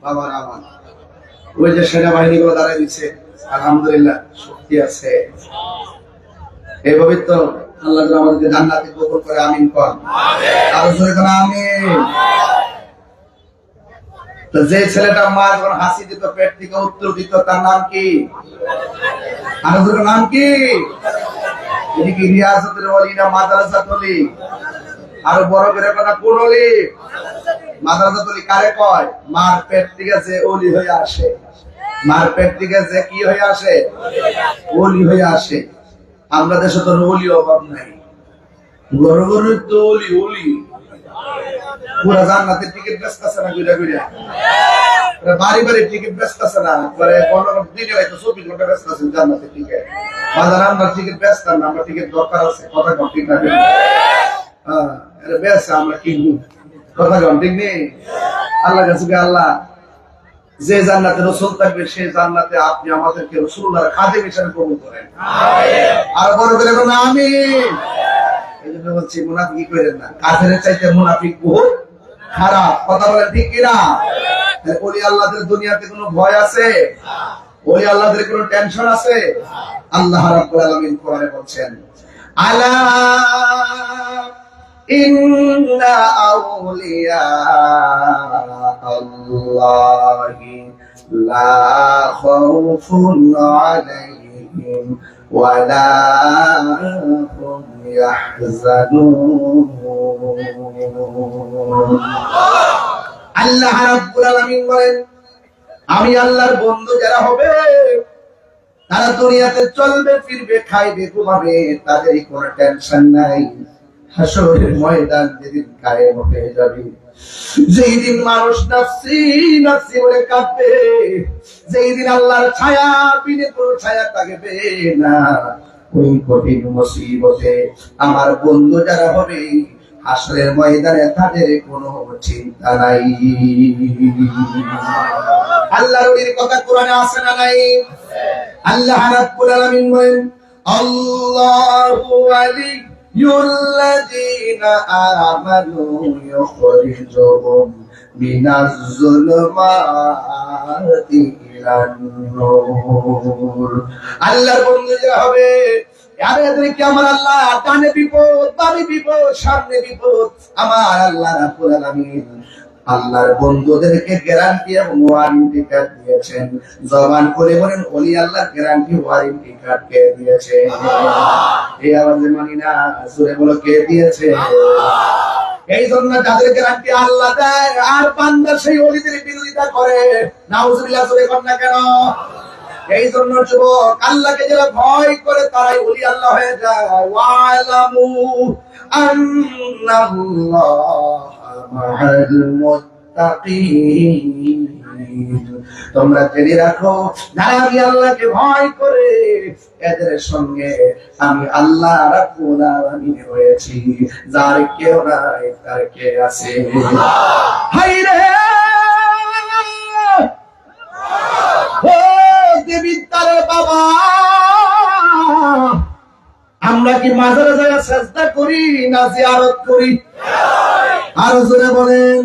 বাবার আওয়াজ ওই যে সেনাবাহিনী গুলো দাঁড়ায় দিচ্ছে, আলহামদুলিল্লাহ শক্তি আছে। এইভাবে তো আল্লাহ আমাদেরকে জান্নাতে কবুল করে, আমিন কর। আরো জোরে করে আমিন। তো যে ছেলেটা মা যখন হাসি দিত পেট থেকে উত্তর দিত তার নাম কি? আরো জোরে নাম কি? এদিকে রিয়াজতের ওলি না মাদ্রাসাত ওলি? আরো বড় করে কথা কোন ওলি? মাদ্রাসাত ওলি কারে কয়? মার পেট থেকে যে ওলি হয়ে আসে, মার পেট থেকে যে কি হয়ে আসে? ওলি হয়ে আসে। আমরা দেশে তো ওলি অভাব নাই, গরু গরু তো ওলি ওলি পুরা জান্নাতের টিকিট বেচতেছে না, ঘুরে ঘুরে বাড়ি বাড়ি টিকিট ব্যস্ত আছে না, পরে 24 ব্যস্ত আছেন জান্নাতের টিকিট। বাজার আমরা টিকিট ব্যস্ত না, আমরা টিকিট দরকার আছে, কথা কম ঠিক না? হ্যাঁ, এটা ব্যস্ত আমরা কিনবো, কথা কম ঠিক নেই? আল্লাহ কাছে আল্লাহ যে জান্নাতে রাসূল থাকবে সেই জান্নাতে আপনি আমাদেরকে রাসূলুল্লাহর খাদেম হিসেবে কবুল করেন। আর বড় করে বলুন আমিন। এইজন্য বলছি মুনাফিকি করেন না, কাফেরের চাইতে মুনাফিক বহুত খারাপ, কথা বলেন ঠিক কি না? ওলি আল্লাহদের দুনিয়াতে কোনো ভয় আছে? ওলি আল্লাহদের কোনো টেনশন আছে? আল্লাহ রাব্বুল আলামিন কোরআনে বলছেন আলা ইন্না আউলিয়া আল্লাহি লা খাউফুন আলাইহিম ওয়া লা হুম ইয়াহজানুন। আল্লাহ রাব্বুল আলামিন বলেন আমি আল্লাহর বন্ধু যারা হবে তারা দুনিয়াতে চলবে ফিরবে খাইবে ঘুমাবে, তাদের কোনো টেনশন নাই। হাসরের ময়দান যেদিন কায়েম হয়ে যাবে, যেই দিন মানুষ নাফসি নাফসি বলে কাঁদবে, যেই দিন আল্লাহর ছায়া বিনে কোনো ছায়া থাকবে না, ওই কঠিন মুসিবতে আমার বন্ধু যারা হবে হাসরের ময়দানে তাদের কোনো চিন্তা নাই। আল্লাহর ওলির কথা কোরআনে আছে না নাই? আল্লাহ রাব্বুল আলামিন বলেন আল্লাহু ওয়ালিয়ুল্লাযীনা আমানু ইউখরিজুহুম মিনাজ যুলুমাতি ইলান নূর। আল্লাহর বন্ধু যারা হবে এদেরকে আমার আল্লাহ ডানে বিপদ, বামে বিপদ, সামনে বিপদ, আমার আল্লাহ রাব্বুল আলামিন আল্লাহর বন্ধুদেরকে গ্যারান্টি এবং ওয়ারেন্টি কার্ড দিয়েছেন। জবান করে বলেন ওলি আল্লাহর গ্যারান্টি ওয়ারেন্টি কার্ড কে দিয়েছে? এই আওয়াজে মানি না, জোরে বলো কে দিয়েছে? এই জন্য যাদের গ্যারান্টি আল্লাহ দেয় আর বান্দা সেই ওলিদের বিরোধিতা করে, নাউজুবিল্লাহ জোরে কর না কেন? এই জন্য যুবক আল্লাহকে যারা ভয় করে তারাই ওলি আল্লাহ হয়ে যায়। ওয়ালামু আন্নাল্লাহা মা'আল মুত্তাকিন। তোমরা জেনে রাখো যারা আমি আল্লাহকে ভয় করে এদের সঙ্গে আমি আল্লাহ রাব্বুল আলামিন হয়েছি। যার কেউ নাই তার কে আছে? হায়রে দেবিতারে বাবা, আমরা কি মাজারে যায় সেজদা করি না জিয়ারত করি? আরো জোরে বলেন,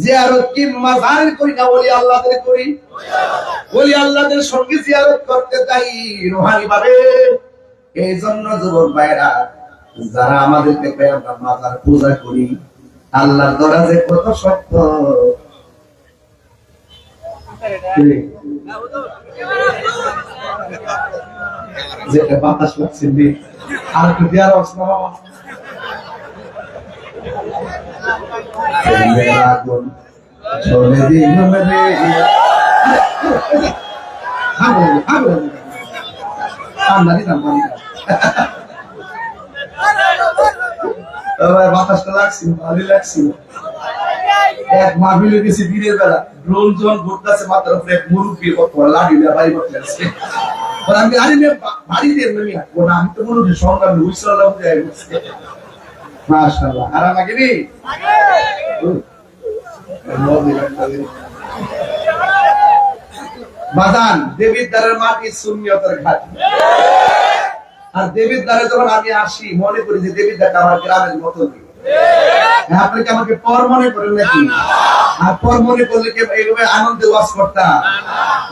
জিয়ারত কি মাজারে করি না ওলি আল্লাহদের করি? ওলি আল্লাহদের সঙ্গে জিয়ারত করতে যাই রুহানি ভাবে। এই জন্য যুবক ভাইরা যারা আমাদেরকে আমরা মাজার পূজা করি, আল্লাহর দরজা কত শক্ত। যেটা বাতাস লাগছে আর একটু দেওয়ার অবস্থা বাবা চলে দিন বাতাসটা লাগছিল, ভালোই লাগছিল। এক মাহফিলে গেছি দিনের বেলা, ড্রোন জোন ঘুরতেছে, মাত্র এক মুরব্বী লাঠি বাড়ি করতে আসছে। আমি আরে বাড়ি দিয়ে আমি তো মুরব্বী সংগ্রাম উইসাল্লাহ মাশাআল্লাহ। আর আমাকে নি বাদান দেবীর দ্বারের মাটি সুন্নিয়তের ঘাটি। আর দেবীর দ্বারে যখন আমি আসি মনে করি যে দেবীর দ্বারটা আমার গ্রামের মতো। আপনি কি আমাকে পর মনে করেন নাকি? আর পর মনে করলে কি এইভাবে আনন্দে ওয়াজ করতাম?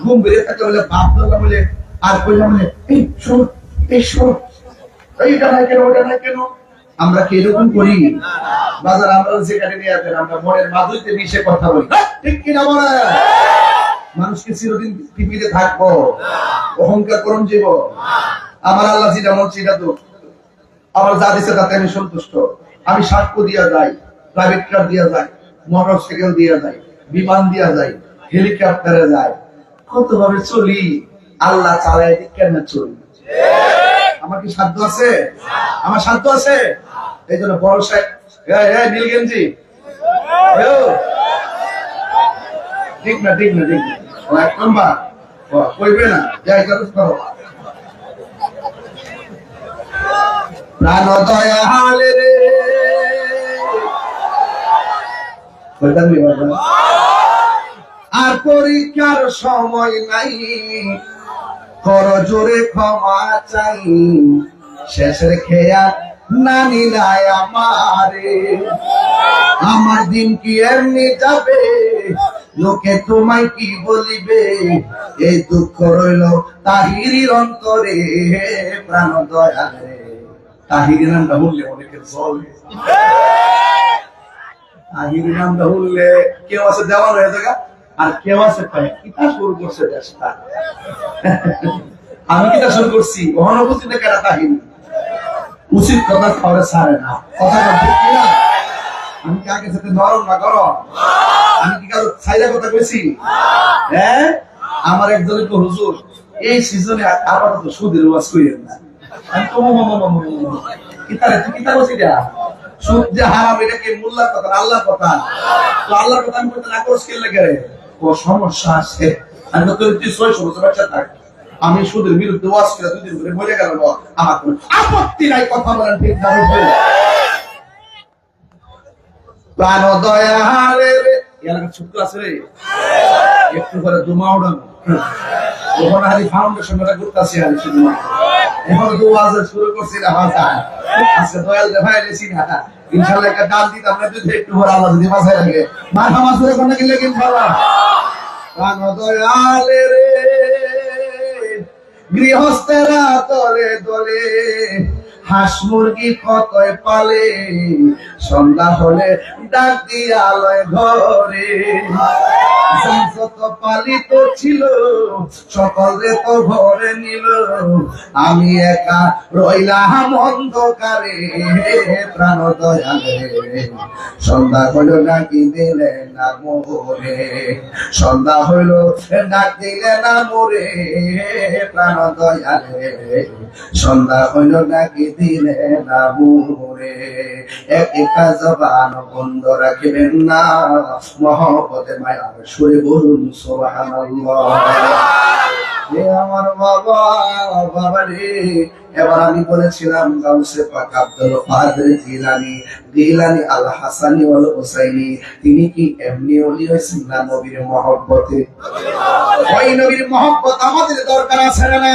ঘুম বেরিয়ে থাকতে বলে বাপ দাদা বলে আর কইলাম বলে এই শোন এই শোন এইটা নাই কেন ওটা নাই কেন? আমরা কি এরকম করি? বাজার আমরা যেখানে নিয়ে আসেন আমরা মনের মাধুরীতে মিশে কথা বলি, ঠিক কিনা বলে? মানুষকে চিরদিন পৃথিবীতে থাকবো, অহংকার করুন জীব। আমার আল্লাহ যেটা মন সেটা তো আমার যা দিচ্ছে তাতে আমি সন্তুষ্ট। আমি সাক্ষ্য দিয়া যাই, প্রাইভেট কার দিয়া যাই, মোটর সাইকেল দিয়া যাই, বিমান দিয়া যাই, হেলিকপ্টারে যাই, কত ভাবে চলি। আল্লাহ চালায় কেন চলি? আমার কি সাধ্য আছে? আমার সাধ্য আছে? এই জন্য বড় সাহেব নীলগেঞ্জি ঠিক না ঠিক না ঠিক না ও এক নম্বর কইবে না যাই করো করো প্রাণ দয়াল রে কইতাম নি বাবা আর পরীক্ষার সময় নাই কর জোরে ক্ষমা চাই শেষের খেয়া নানি নাই আমারে আমার দিন কি এমনি যাবে লোকে তোমায় কি বলিবে এই দুঃখ রইল তাহিরির অন্তরে প্রাণ দয়ালে তাহিরি নামটা বললে অনেকের চলে তাহিরি নামটা বললে কেউ আছে দেওয়ান হয়ে যাবে আর কেউ আছে কিতা শুরু করছে দেশটা আমি কিতা শুরু করছি অনুভূতিতে কেনা তাহিরি উচিত কথা খাওয়ারে ছাড়ে না কথা ঠিক না আমি কি আগে সাথে নরম না করো আমি কি কারো ছাইরা কথা কইছি হ্যাঁ আমার একজনের তো হুজুর এই সিজনে আপাতত সুদের ওয়াজ কইরেন না আমি তো কিতারে তুই কিতা বলছিস সুদ যে হারাম এটা কি মোল্লার কথা আল্লাহর কথা তো আল্লাহর কথা আমি বলতে না করছ কে লাগে ও সমস্যা আছে আমি তো তুই 600 বছর বাচ্চা থাক আমি সুদের বিরুদ্ধে ওয়াজ করে 2 দিন ধরে বলে গেল আমার কোনো আপত্তি নাই কথা বলেন ঠিক না প্রাণ দয়ালে রে এলাকা ছোট্ট আছে রে একটু করে দুমা উড়ানো ওখানে হারি ফাউন্ডেশনটা করতেছি আর শুধু এখন তো ওয়াজ শুরু করছি না ভাষা আজকে দয়াল রে ভাই রেছি না ইনশাআল্লাহ একটা ডাল দিতাম না তুই একটু পরে আল্লাহ যদি বাঁচায় রাখে মারহামা সুরে কোন কি লেগে ইনশাআল্লাহ প্রাণ দয়ালে রে গৃহস্থেরা দলে দলে হাঁস মুরগি কতই পালে সন্ধ্যা হলে ডাক দিয়া আলোয় ঘরে যত পালিত ছিল সকলে তো ঘরে নিল আমি একা রইলাম অন্ধকারে প্রাণ দয়ালে সন্ধ্যা হইল ডাকি দিলে না মোরে সন্ধ্যা হইল ডাক দিলে না মোরে প্রাণ দয়ালে সন্ধ্যা হইল ডাকি দিলে না মোরে একা জবান বন্ধ রাখিবেন না মহব্বতে মায়ার সুরে বলুন সুবহানাল্লাহ আমার বাবা রে এবার আমি বলেছিলাম গাউসে পাক আব্দুল কাদের জিলানী আল হাসানী ওয়াল হুসাইনী তিনি কি এমনি ওলি হয়েছেন না নবীর মহব্বতে ওই নবীর মহব্বত আমাদের দরকার আছে না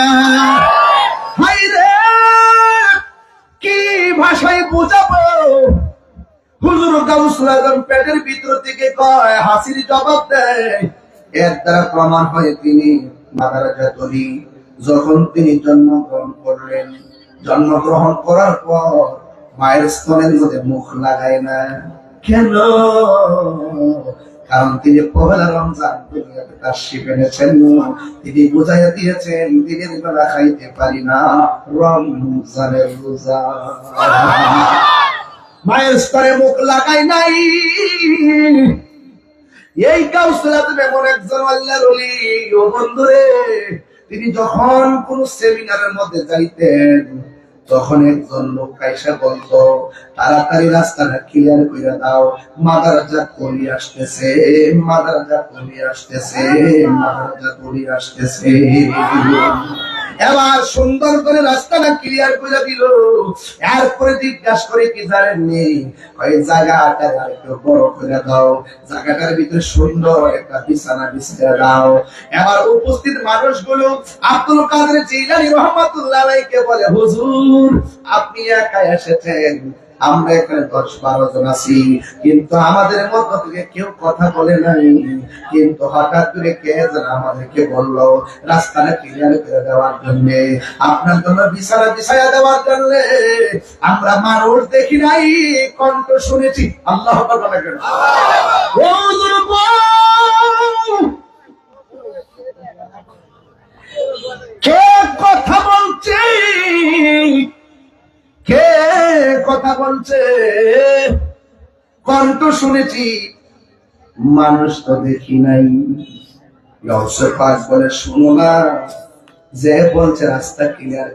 হাই রে কি ভাষায় বুঝাবো হুজুর গাউসুল আজম পেটের ভিতর থেকে কয় হাসির জবাব দেয় এর দ্বারা প্রমাণ হয় তিনি মাদারাজাত ওলি যখন তিনি জন্মগ্রহণ করলেন জন্মগ্রহণ করার পর মায়ের স্তনের মধ্যে মুখ লাগায় না কেন কারণ তিনি পহেলা রমজান দুনিয়াতে তাশরীফ এনেছেন তিনি বুঝাইয়া দিয়েছেন দিনের বেলা খাইতে পারি না রমজানের রোজা মায়ের স্তরে মুখ লাগাই নাই এই গাউসুল আজম এমন একজন আল্লাহর ওলি ও বন্ধুরে তিনি যখন কোন সেমিনারের মধ্যে যাইতেন তখন একজন লোক কাইসা বলতো তাড়াতাড়ি রাস্তাটা ক্লিয়ার করে দাও মাদারাজাত ওলি আসতেছে মাদারাজাত ওলি আসতেছে মাদারাজাত ওলি আসতেছে এবার সুন্দর করে রাস্তাটা ক্লিয়ার করে দিল এরপরে জিজ্ঞাসা করে কি জানেননি ওই জায়গাটা একটু বড় করে দাও জায়গাটার ভিতরে সুন্দর একটা বিছানা বিছিয়ে দাও এবার উপস্থিত মানুষগুলো আব্দুল কাদের জিলানী রাহমাতুল্লাহ আলাইহিকে বলে হুজুর আপনি একা এসেছেন আমরা এখানে 10-12 জন আছি কিন্তু আমাদের মধ্য থেকে কেউ কথা বলে নাই কিন্তু হঠাৎ করে কে যেন আমাদেরকে বললো রাস্তাটা ক্লিয়ার করে দেওয়ার জন্য আপনার জন্য বিছানা বিছায়া দেওয়ার জন্য আমরা মানুষ দেখি নাই কণ্ঠ শুনেছি আল্লাহু আকবার বলেন কে কথা বলছে কে কথা বলছে কণ্ঠ শুনেছি মানুষ তো দেখি নাই গাউসে পাক বলে শুনো না যে বলছে রাস্তা ক্লিয়ার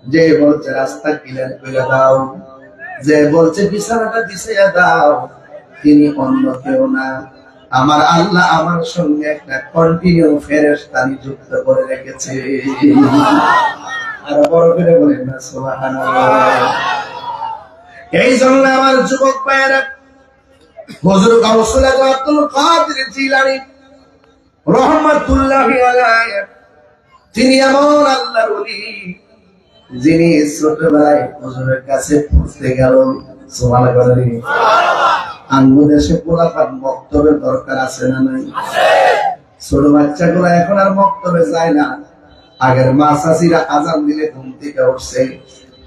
যে বলছে রাস্তা ক্লিয়ার করে দাও যে বলছে বিছানাটা বিছাইয়া দাও তিনি অন্য কেউ না আমার আল্লাহ আমার সঙ্গে একটা কন্টিনিউ ফেরেশতা নিযুক্ত করে রেখেছে। আর বড় করে বলেন না সুবহানাল্লাহ। এই জন্য আমার যুবক ভাইয়েরা, হুজুর গাউসুল আজম আব্দুল কাদের জিলানী রহমাতুল্লাহি আলাইহি, তিনি এমন আল্লাহর ওলি যিনি ছোটবেলায় হুজুরের কাছে পড়তে গেল। সুবহানাল্লাহ। আঙ্গু দেশে পোলাপান মক্তবের দরকার আছে না নাই? ছোট বাচ্চাগুলো এখন আর মক্তবে যায় না। আগের মা চাচিরা আজান দিলে ঘুম থেকে উঠছে,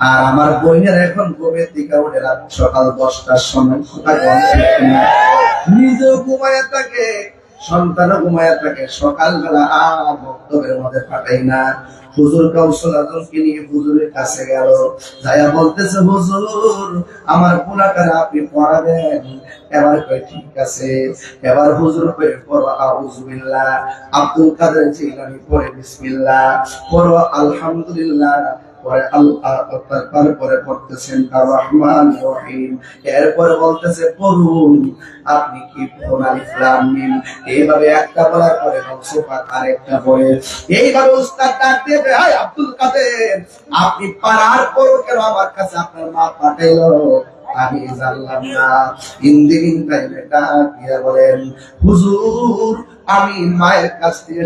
আর আমার বোনের এখন ঘুমের থেকে উঠে রাত সকাল 10টার সময় নিজেও ঘুমায় থাকে, সন্তানও ঘুমায় থাকে, সকালবেলা আর বক্তব্যের মধ্যে পাঠাই না। হুজুর গাউসুল আজমকে নিয়ে হুজুরের কাছে গেল, যাইয়া বলতেছে, হুজুর আমার পোলাটারে আপনি পড়াবেন। এবার কই ঠিক আছে। এবার হুজুর কই পড়ো আউযু বিল্লাহ, আব্দুল কাদের জিলানী পড়ে বিসমিল্লাহ, পড়ো আলহামদুলিল্লাহ, পরে আল্লাহ তারপরে পড়তেছেন আর রহমান রহিম, এরপরে বলতেছে পড়ুন। আপনি কি পড়ুন আলিফ লাম মিম, এইভাবে একটা বলার পরে নকশে পাক আরেকটা পড়ে। এইভাবে উস্তাদ ডাক দিয়ে, হাই আব্দুল কাদের, আপনি পারার পর কেন আমার কাছে আপনার মা পাঠাইলো? আমি জানলাম না। ইন্দিন টাইমে ডাক দিয়ে বলেন, হুজুর আমি মায়ের কাছ থেকে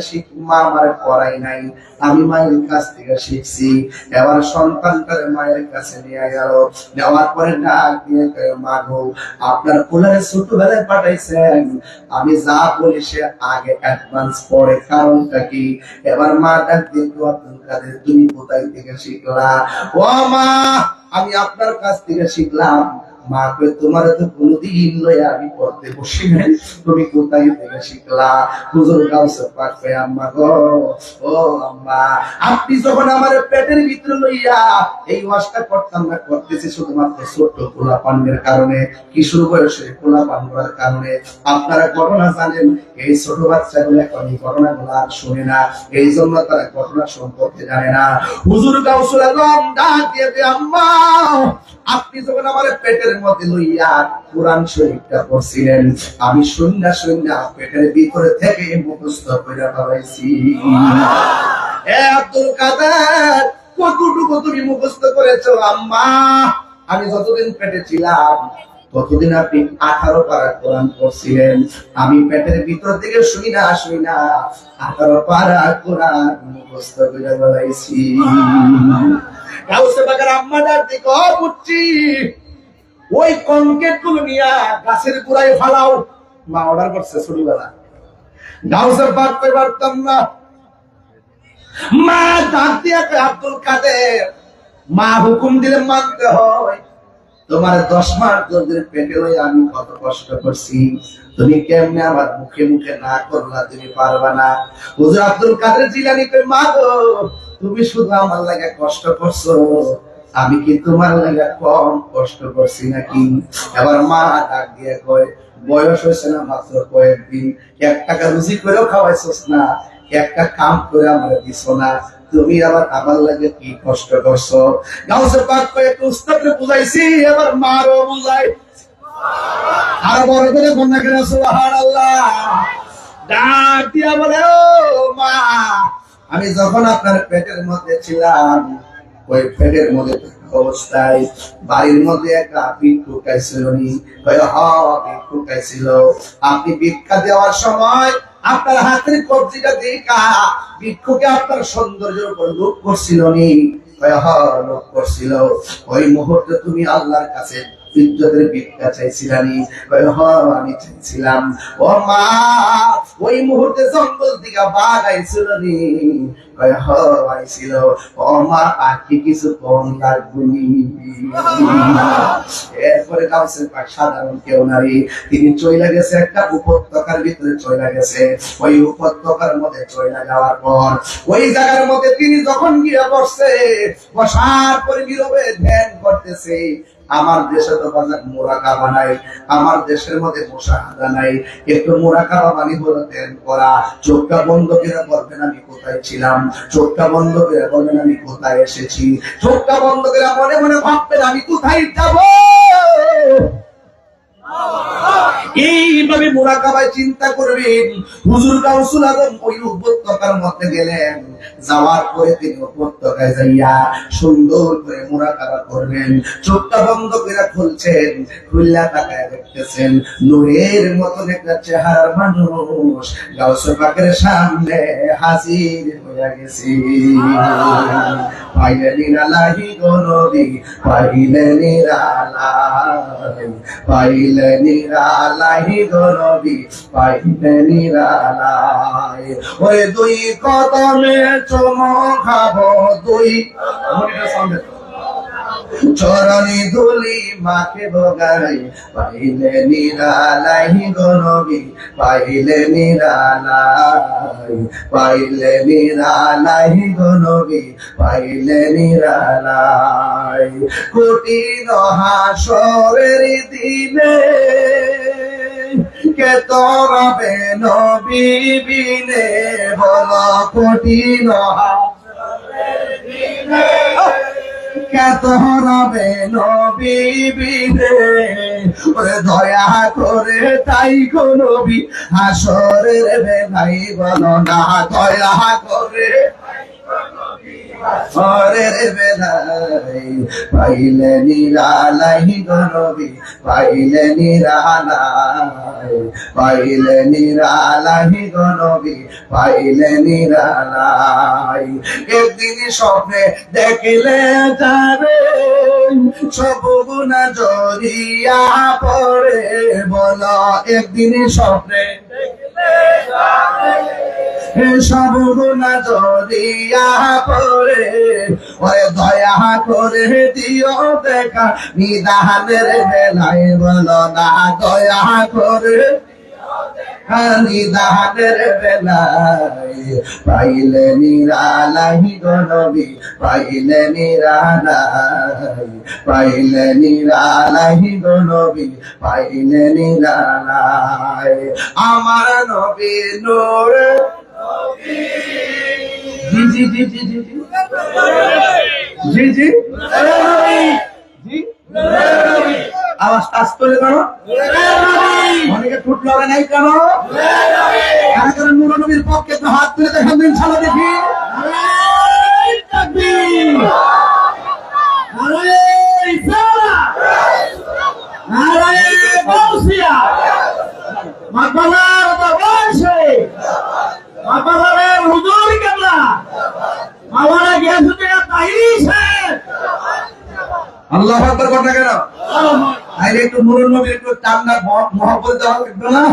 মা আমার পড়াই নাই, আমি মায়ের কাছ থেকে শিখছি। এবার সন্তানটারে মায়ের কাছে নিয়ে গেল, নেওয়ার পরে ডাক দিয়ে, মা গো আপনার কোলে ছোটবেলায় পাঠাইছেন, আমি যা বলি সে আগে অ্যাডভান্স পড়ে, কারণটা কি? এবার মা ডাক দিয়ে, আব্দুল কাদের তুমি কোথায় থেকে শিখলা? ও মা আমি আপনার কাছ থেকে শিখলাম। মা কই তোমার তো কোনদিন লইয়া আমি পড়তে বসি নাই, তুমি কোথায় থেকে শিখলা? হুজুর গাউসে পাক কই, আম্মা গো, ও আম্মা আপনি যখন আমার পেটের ভিতরে লইয়া এই ওয়াজটা করতাম না, করতেছি শুধুমাত্র ছোট পোলাপানের কারণে, কিশোর বয়সে পোলাপান করার কারণে। আপনারা ঘটনা জানেন, এই ছোট বাচ্চাগুলো এখন এই ঘটনাগুলো আর শুনে না, এই জন্য তারা ঘটনা সম্পর্কে জানে না। হুজুর গাউসুল আজম ডাক দিয়ে, আম্মা আপনি যখন আমার পেটের মধ্যে লইয়া কোরআন শরীফটা পড়ছিলেন, আমি শুননা শুননা পেটের ভিতরে থেকে মুখস্থ করে ফেলাইছি। এ আব্দুল কাদের কতটুকু তুমি মুখস্থ করেছো? আম্মা আমি যতদিন পেটে ছিলাম ততদিন আপনি 18 পারা কোরআন পড়ছিলেন, আমি পেটের ভিতর থেকে শুই না 18 পারা কোরআন মুখস্থ করে ফেলাইছি। গাউসে পাকের আম্মা ডাক দিয়ে কয়, পুত্রী ওই কংক্রিট গুলো নিয়া গাছের গোড়ায় ফালাও। মা অর্ডার করছে ছোটবেলা। গাউসে পাক কই পারতাম না। মা ডাক দিয়ে কয়, আব্দুল কাদের মা হুকুম দিলে মানতে হয়। তোমার 10 মাস ধরে পেটে লই আমি কত কষ্ট করছি, তুমি কেমনে আমার মুখে মুখে না করলা? তুমি পারবা না। হুজুর আব্দুল কাদের জিলানী কই, মা গো তুমি শুধু আমার লাগা কষ্ট করছো, আমি কি তোমার লাগা কম কষ্ট করছি নাকি? এবার মা ডাক দিয়ে কয়, বয়স হয়েছে না মাত্র কয়েকদিন, 1 টাকা রুজি করেও খাওয়াইছস না, একটা কাম করে আমার দিছ না, তুমি আবার আমার লাগে কি কষ্ট করছো? গাউসে পাক কয়, একটু উস্তাদকে বুঝাইছি, এবার মারও বুঝাই। আর বড় করে কন্যা করে সুবহানাল্লাহ। ডাক দিয়া বলে, ও মা আমি যখন আপনার পেটের মধ্যে ছিলাম, ওই পেটের মধ্যে অবস্থায় বাড়ির মধ্যে একটা ভিক্ষুক আইছিল নি? ভিক্ষুক আইছিল। আপনি ভিক্ষা দেওয়ার সময় আপনার হাতের কবজিটা দেখা ভিক্ষুকে আপনার সৌন্দর্যের উপর লোভ করছিল নি? লোভ করছিল। ওই মুহূর্তে তুমি আল্লাহর কাছে ইজ্জতের ভিক্ষা চাইছিলানি? আমি চাইছিলাম। ও মা ওই মুহূর্তে জঙ্গল থেকে বাঘ আইছিল নি? আইছিল। ও মা আজকে কিছু কম লাগবনি। এরপরে গাউসে পাক সাধারণ কেউ নারী, তিনি চইলা গেছে একটা উপত্যকার ভিতরে চইলা গেছে। ওই উপত্যকার মধ্যে চইলা যাওয়ার পর ওই জায়গার মধ্যে তিনি যখন গিয়ে বসছে, বসার পরে নীরবে ধ্যান করতেছে। আমার দেশে তো বাজার মুরাকাবা নাই, আমার দেশের মধ্যে মুশাহাদা নাই। একটু মুরাকাবা মানে হলো ধ্যান করা। চোখটা বন্ধ করে বলবেন আমি কোথায় ছিলাম, চোখটা বন্ধ করে বলবেন আমি কোথায় এসেছি, চোখটা বন্ধ করে মনে মনে ভাববেন আমি কোথায় যাব। এই নবী মুরাকাবায় চিন্তা করবেন। হুজুর গাউসুল আজম ওই উপত্যকার মধ্যে গেলেন, যাওয়ার পরে তিনি উপত্যকায় যাইয়া সুন্দর করে মুরাকাবা করবেন। চোখটা বন্ধ করে খুলছেন, খুললা তাকায় দেখতেছেন নূরের মতন একটা চেহারার মানুষ গাউসুল পাকের সামনে হাজির হয়ে গেছে। পাইলে নিরালাহি গো নবী, পাইলে নিরালাই, পাইলে নিরালাহি গো নবী, পাইলে নিরালাই। ওরে দুই কদমে চুমো খাবো, দুই চরণে ধুলি মাকে বগাই, পাইলে নিরালাই গো নবী, পাইলে নিরালাই, পাইলে নিরালাই গো নবী, পাইলে নিরালাই। কঠিন হাসরের দিনে কে তরবে নবী বিনে, বলো কঠিন হাসরের দিনে কত রবে নবী বিনে, ওরে দয়া করে তাই গো নবী হাসরের বেলায় বলো না, দয়া করে হাসরের বেলায় পাইলে নিরালাই গো নবী, পাইলে নিরালাই, পাইলে নিরালাই গো নবী, পাইলে নিরালাই। একদিন স্বপ্নে দেখিলে যাবে সব গুনাহ জড়িয়া পড়ে, বলো একদিন স্বপ্নে দেখিলে যাবে সব গুনাহ জড়িয়া পড়ে, ওরে দয়া করে দিও দেখা নিদানের বেলায় বলো না, দয়া করে নিদানের বেলায় পাইলে নিরালাই গো নবী, পাইলে নিরালাই, পাইলে নিরালাই গো নবী, পাইলে নিরালাই। আমার নবী নূর, জি জি জি জি জি জি জি জি, আওয়াজ আস্তে করে কেন? অনেকে ঠোঁট লড়ে নাই কেন? কারণ নূর নবীর পক্ষে তো হাত তুলে দেখান ইনশাআল্লাহ দেখি। আল্লাহু আকবার কথা কেন? আইলে একটু নূর নবীর একটু টান্না মহব্বত দেওয়া লাগবে না?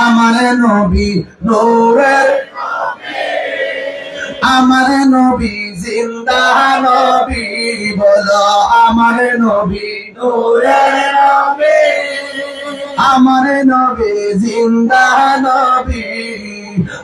আমার নবী নূরের, আমার নবী জিন্দা নবী, বলো আমার নবী নূরের নবী, আমার নবী জিন্দা নবী,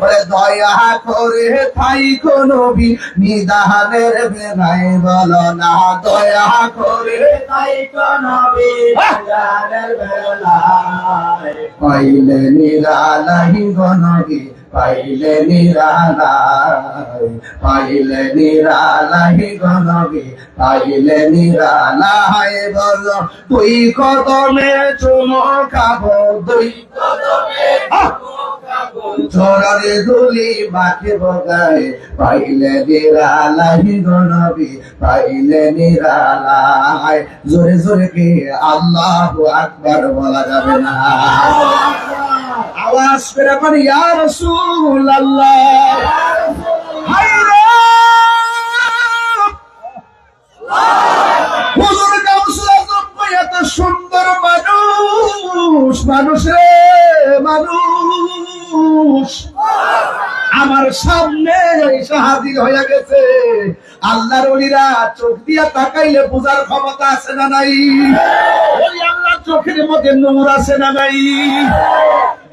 ওরে দয়া করে থাই গো নবী নিদানের বেলায় বলো না, দয়া করে থাই গো নবী নিদানের বেলায় পাইলে নিরালাই গো নবী, পাইলে নিরালাই, পাইলে নিরালাই গো নবী, পাইলে নিরালাই। বলো তুই কদমে চুমো খাবো, দুই কদমে চরণে ধুলি মাকে বগাই, পাইলে নিরালাই গো নবী, পাইলে নিরালাই। জোরে জোরে কি আল্লাহু আকবার বলা যাবে না? আওয়াজ করে বলি ইয়া রাসূলুল্লাহ, হায়রে হুজুর গাউসুল আজম এত সুন্দর মানুষ, মানুষ রে মানুষ আমার সামনে এসে হাজির হয়ে গেছে। আল্লাহর ওলিরা চোখ দিয়া তাকাইলে বোঝার ক্ষমতা আছে না নাই? ওই আল্লাহ চোখের মধ্যে নূর আছে না নাই?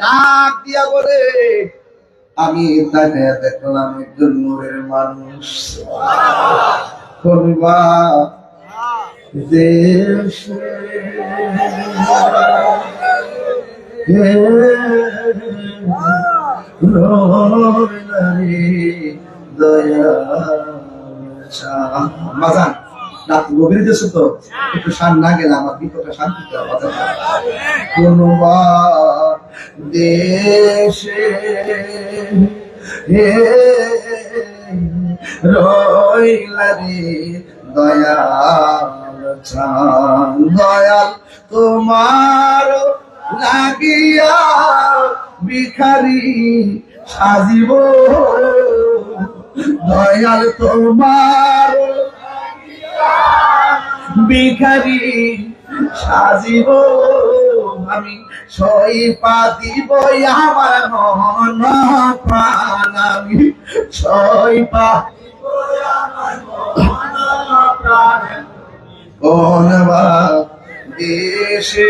ডাক দিয়া বলে আমি তাকে দেখলাম একজন নূরের মানুষ। করবা দেশে বাজান রাত গভীর দেশে তো একটু শান না গেলে আমার ভিতরটা শান্তি দেশে হে রইলা রে দয়াল চান দয়াল তোমার লাগিয়া ভিখারি সাজিব দয়াল তোমার ভিখারি সাজিব আমি সইপা দিব আমার মন প্রাণ আমি সইপা কোন দেশে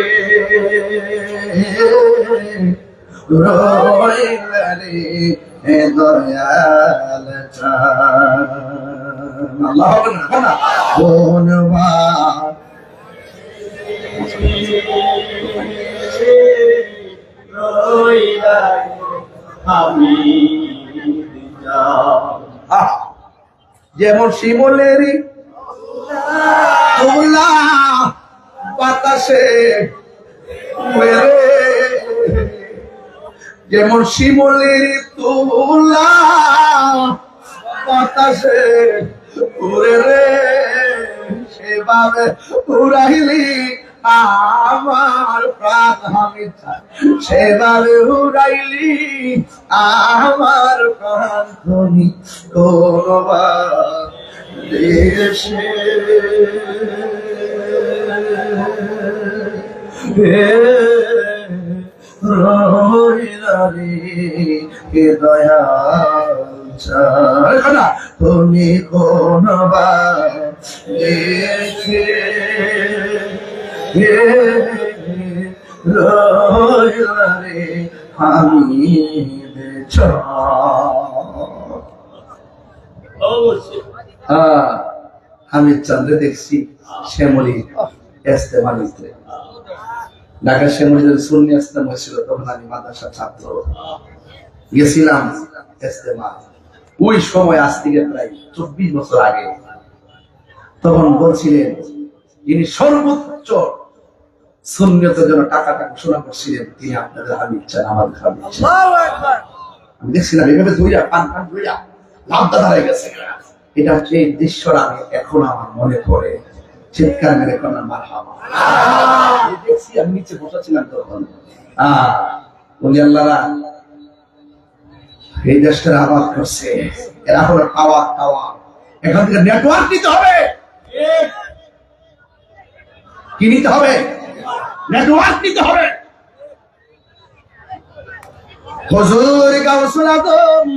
রইলা রে দয়াল চান আল্লাহ না কোন যেমন শিমলের তুলা বাতাসে যেমন শিমলের তুলা বাতাসে উড়ে রে সেভাবে উড়াইলি আমার প্রাণ আমি সেভাবে উড়াইলি আমার প্রাণ তুমি কোনবা দেশে রইলা রে দয়াল চান তুমি কোনবা দেশে রইলা রে আমি আমি চন্দ্রে দেখছি শ্যামলী ইস্তেমালিতে ঢাকা শ্যামলীদের সুন্নি ইস্তেমা হয়েছিল তখন আমি মাদ্রাসা ছাত্র গেছিলাম ইস্তেমা ওই সময় আজ থেকে প্রায় 24 বছর আগে তখন বলছিলেন যিনি সর্বোচ্চ সুন্নিয়তের জন্য টাকাটা ঘোষণা করছিলেন তিনি আপনাদের হাবিব চান আমাদের হাবিব চান আমি দেখছিলাম এভাবে ধুইয়া পান ধুইয়া লাভটা দাঁড়ায় গেছে এটা হচ্ছে এই দৃশ্যটা আমি এখন আমার মনে পড়ে চিৎকার মেরে কন্যা মারহাবা দেখছি আমি নিচে বসেছিলাম তখন বলি আল্লাহরা এই দেশটা আবাদ করছে এরা হলো টাওয়ার এখান থেকে নেটওয়ার্ক নিতে হবে কি নিতে হবে নেটওয়ার্ক নিতে হবে হুজুর গাউসুল আজম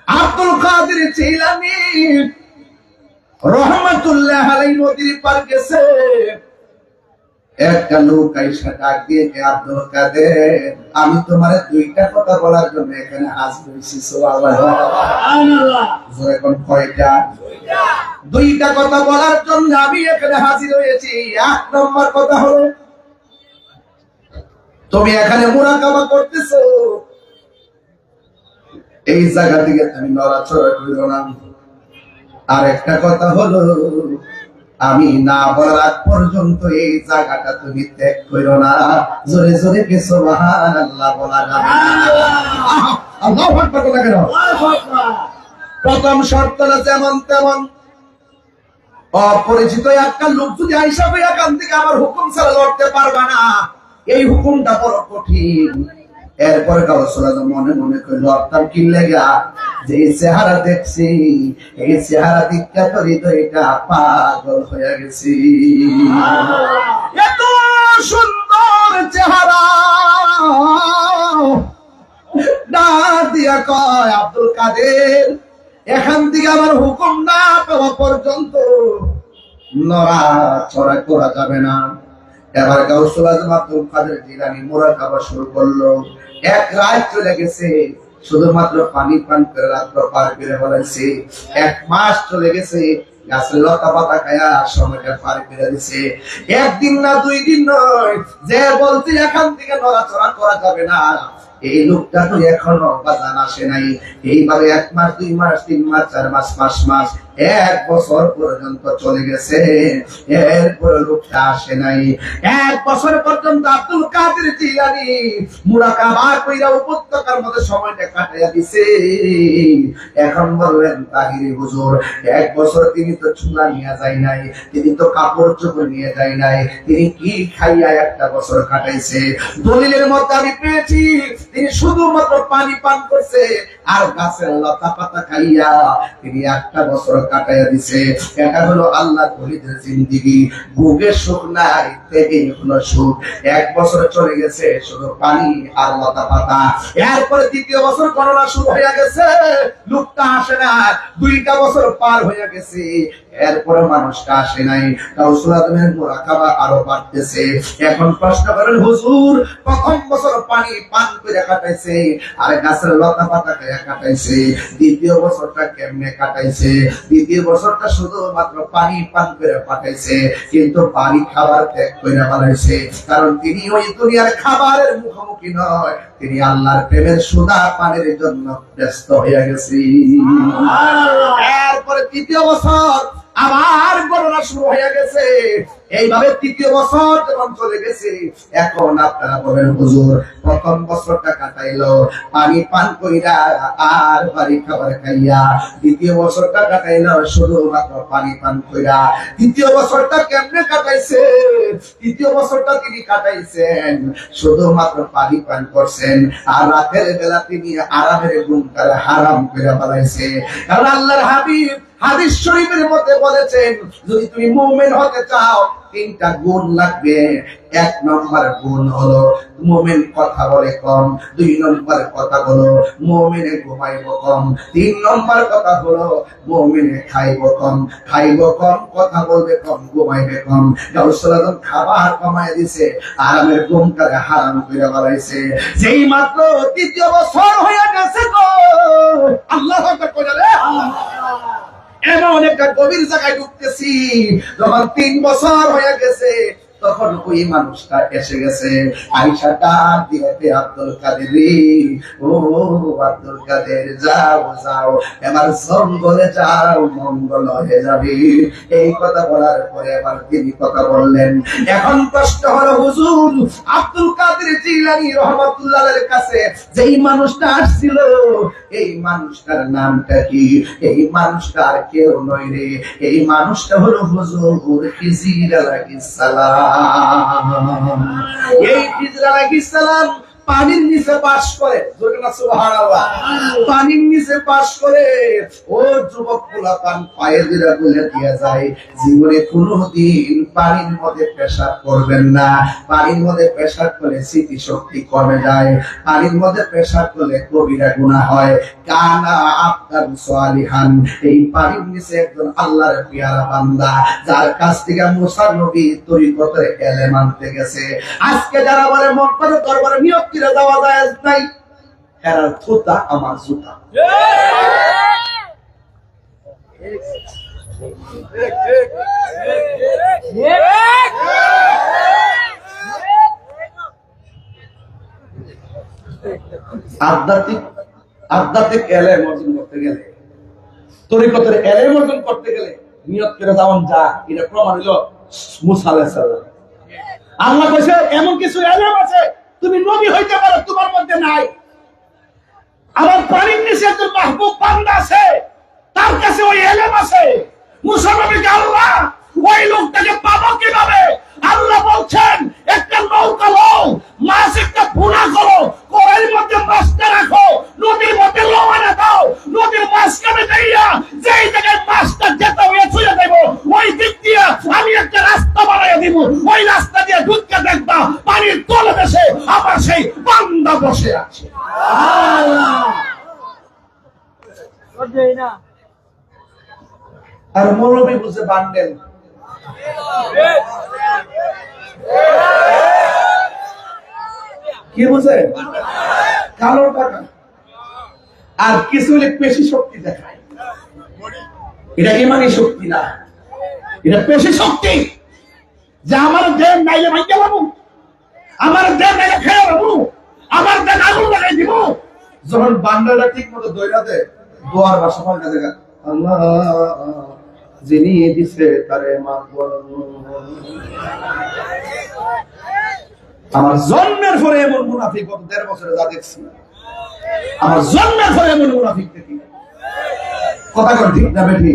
আব্দুল কাদের জিলানী রহমাতুল্লাহ আলাইহি নদীর পার গেছে একটা লোক আইসা ডাক দিয়ে আব্দুল কাদের আমি তোমার দুইটা কথা বলার জন্য এখানে হাজির হয়েছি সুবহানাল্লাহ এখন কয়টা দুইটা কথা বলার জন্য আমি এখানে হাজির হয়েছি এক নম্বর কথা হলো তুমি এখানে মুরাকাবা করতেছো এই জায়গা থেকে তুমি নড়াচড়া করো না আর একটা কথা হলো আমি না বলার আগ পর্যন্ত এই জায়গাটা তুমি ত্যাগ করো না জোরে জোরে কে সুবহানাল্লাহ বলা যাবে আল্লাহু আকবার বলা কেন প্রথম শর্তটা যেমন তেমন অপরিচিত একটা লোক যদি আইসা হইয়া কান থেকে আমার হুকুম ছাড়া লড়তে পারবা না এই হুকুমটা বড় কঠিন এরপরে কাউসালা মনে মনে কইল আপনার কি লেগা যে চেহারা দেখছি এই চেহারা দিকটা তো হৃদয়টা পাগল হয়ে গেছি এত সুন্দর চেহারা ডাক দিয়া কয় আব্দুল কাদের এখান থেকে আমার হুকুম না পাওয়া পর্যন্ত নড়াচড়া করা যাবে না এবার গাউসুল আজম আব্দুল কাদের জিলানী মুরাকাবা শুরু করলো এক রাত চলে গেছে শুধুমাত্র পানি পান করে রাত্র পার করে ফেলাইছে এক মাস চলে গেছে গাছের লতা পাতা খায়া সময়টা পার করে দিছে একদিন না দুই দিন নয় যে বলছে এখান থেকে নড়াচড়া করা যাবে না এই লোকটা তো এখনো বাজান আসে নাই এইভাবে 1 মাস 2 মাস 3 মাস 4 মাস 5 মাস 1 বছর পর্যন্ত চলে গেছে, এরপর লোকটা আসে নাই। 1 বছর পর্যন্ত আব্দুল কাদের জিলানী মুরাকাবা কইরা উপত্যকার মধ্যে সময়টা কাটাইয়া দিছে। এখন বললেন তাহিরি হুজুর, 1 বছর তিনি তো চুলা নিয়ে যায় নাই, তিনি তো কাপড় চোপড় নিয়ে যায় নাই, তিনি কি খাইয়া 1টা বছর কাটাইছে? দলিলের মধ্যে আমি পেয়েছি তিনি শুধুমাত্র পানি পান করছে আর গাছের লতা পাতা খাইয়া তিনি 1টা বছর কাটাইয়া দিছে। এটা হলো আল্লাহ ওলিদের জিন্দেগি। বুকের সুখ নাই, থেকে হলো সুখ। 1 বছর চলে গেছে শুধু পানি আর লতা পাতা। এরপরে 2য় বছর করোনা শুরু হয়ে গেছে, লোকটা আসে না। 2টা বছর পার হয়ে গেছে, এরপরে মানুষটা আসে নাই। গাউসুল আজমের মুরাকাবা আরো বাড়তেছে। এখন প্রশ্ন করেন হুজুর, প্রথম বছর পানি পান করে কাটাইছে আর গাছের লতা পাতা খেয়ে কাটাইছে, 2য় বছরটা কেমনে কাটাইছে? 2য় বছরটা শুধুমাত্র পানি পান করে কাটাইছে, কিন্তু বাড়ি খাবার ত্যাগ করে বানাইছে। কারণ তিনি ওই দুনিয়ার খাবারের মুখোমুখি নয়, তিনি আল্লাহর প্রেমের সুধা পানের জন্য ব্যস্ত হয়ে গেছে। এরপরে 3য় বছর আবার করোনা শুরু হয়ে গেছে। এইভাবে 3য় বছর যখন চলে গেছে, এখন আপনারা বলেন হুজুর, প্রথম বছরটা কাটাইলো পানি পান কইরা আর বাড়ি খাবার খাইয়া, 2য় বছরটা কাটাইলো শুধুমাত্র পানি পান কইরা। 3য় বছরটা কেমনে কাটাইছে? 3য় বছরটা তিনি কাটাইছেন শুধুমাত্র পানি পান করছেন আর রাতের বেলা তিনি আরামের ঘুমটা হারাম করে বানাইছে। কারণ আল্লাহর হাবিব হাদিস শরীফের মধ্যে বলেছেন, যদি তুমি মুমিন হতে চাও 3টা গুণ লাগবে। 1 নম্বর গুণ হলো মুমিন কথা বলে কম, 2 নম্বর কথা হলো মুমিনে ঘুমাইব কম, 3 নম্বর কথা হলো মুমিনে খাইব কম। খাইব কম, কথা বলবে কম, ঘুমাইবে কম। গাউসুল আজম খাবার কমায় দিছে, আরামের ঘুমটারে হারাম করে বানাইছে। যেই মাত্র 3য় বছর হয়ে গেছে গো, আল্লাহু আকবার কইলে এমন একটা গভীর জায়গায় ঢুকতেছি, যখন 3 বছর হয়ে গেছে তখন ওই মানুষটা এসে গেছে। আয়েশা ডাক দিয়েছে, আব্দুল কাদের, ও আব্দুল কাদের, যাও যাও, এবার জঙ্গলে যাও, মঙ্গল হয়ে যাবে। এই কথা বলার পরে আবার তিনি কথা বললেন। এখন প্রশ্ন হলো হুজুর, আব্দুল কাদের জিলানী রহমাতুল্লাহের কাছে যেই মানুষটা আসছিল, এই মানুষটার নামটা কি? এই মানুষটা আর কেউ নয় রে, এই মানুষটা হলো হুজুর খিজির আলাইহিস সালাম। এই খিজির আলাইহিস সালাম পানির নিচে বাস করে, সুবহানাল্লাহ, পানির নিচে বাস করে। ও যুবক পোলাপান পায়ে দিরা বলে দিয়ে যায়, জীবনে কোনোদিন পানির মধ্যে পেশাব করবেন না। পানির মধ্যে পেশাব করলে স্মৃতি শক্তি কমে যায়, পানির মধ্যে পেশাব করলে কবিরা গুনাহ হয়। কানা আবদান সালিহান, এই পানির নিচে একজন আল্লাহর পেয়ারা বান্দা, যার কাছ থেকে মুসা নবী তরিকতের এলেম আনতে গেছে। আজকে যারা বলে মক্কার দরবারে নিয়ত করে দেওয়া যায় নাই, এরা থুতা আমার জুতা। আধ্যাত্মিক এলেম অর্জন করতে গেলে, তরিকতের এলেম অর্জন করতে গেলে নিয়ত করে যাওয়ান যা, এটা প্রমাণ হলো মুসা আলাইহিস সালাম। আল্লাহ কইছে এমন কিছু এলেম আছে তুমি নবী হইতে পারো, তোমার মধ্যে নাই। আবার পানির নিচে একজন মাহবুব বান্দা আছে, তার কাছে ওই এলেম আছে। মুসা নবীকে আল্লাহ ওই লোকটাকে পাবো কিভাবে? আল্লাহ বলছেন একটা নৌকা লও, মাছ একটা ভুনা করো, কড়াইয়ের মধ্যে মাছটা রাখো, নদীর মধ্যে লবণে দাও, নদীর মাঝখানে যাইয়া যেই জায়গায় মাছটা যেতে হয়ে চলে দেব, ওই দিক দিয়ে আমি একটা রাস্তা বানাইয়া দিব, ওই রাস্তা দিয়ে ঢুকে দেখবা পানির তলে দেশে আমার সেই বান্দা বসে আছে। আর মৌলবী বুঝে বান্ডেল, কি বুঝে? কালো টাকা। আর কিছু পেশি শক্তি দেখায়, এটা ইমানি শক্তি না, এটা পেশি শক্তি। যে আমার দেহ নাইলে ভাইকে পাবো, আমার দেহ নাইলে খেয়ে পাবো, আমার দেহ আগুন লাগাই দিব। যখন বান্ডালটা ঠিক মতো দৈরা দেয়, দোয়ার বাসা পাল্টা দেখা আল্লাহ যিনি দিছে তারে মাফ করুন। আমার জন্মের পরে এমন মুনাফিক গত ১.৫ বছরে যা দেখছি, আমার জন্মের পরে এমন মুনাফিক দেখি। কথা কর ঠিক না বেঠি?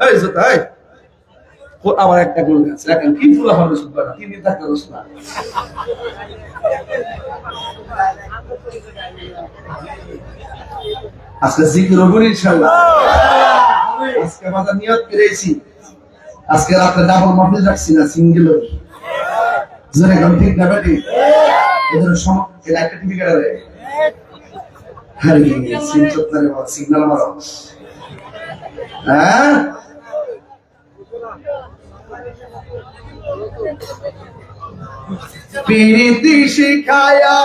এই যে তাই আবার একটা গোল আছে, এখন কি ফুলা হবে শুধু না, ৩ দিন থাকতে দোষ না। আজকে জিকির হবে ইনশাআল্লাহ। আজকে বাজার নিয়ত করেছি, আজকে রাতে ডাবল মাহফিল রাখছি না, সিঙ্গেল। জোরে গান ঠিক না বেটি? এদের সমস্ত একটা টিভি কাটে আরে সিগন্যাল মারো। হ্যাঁ পিরিতি শিখায়া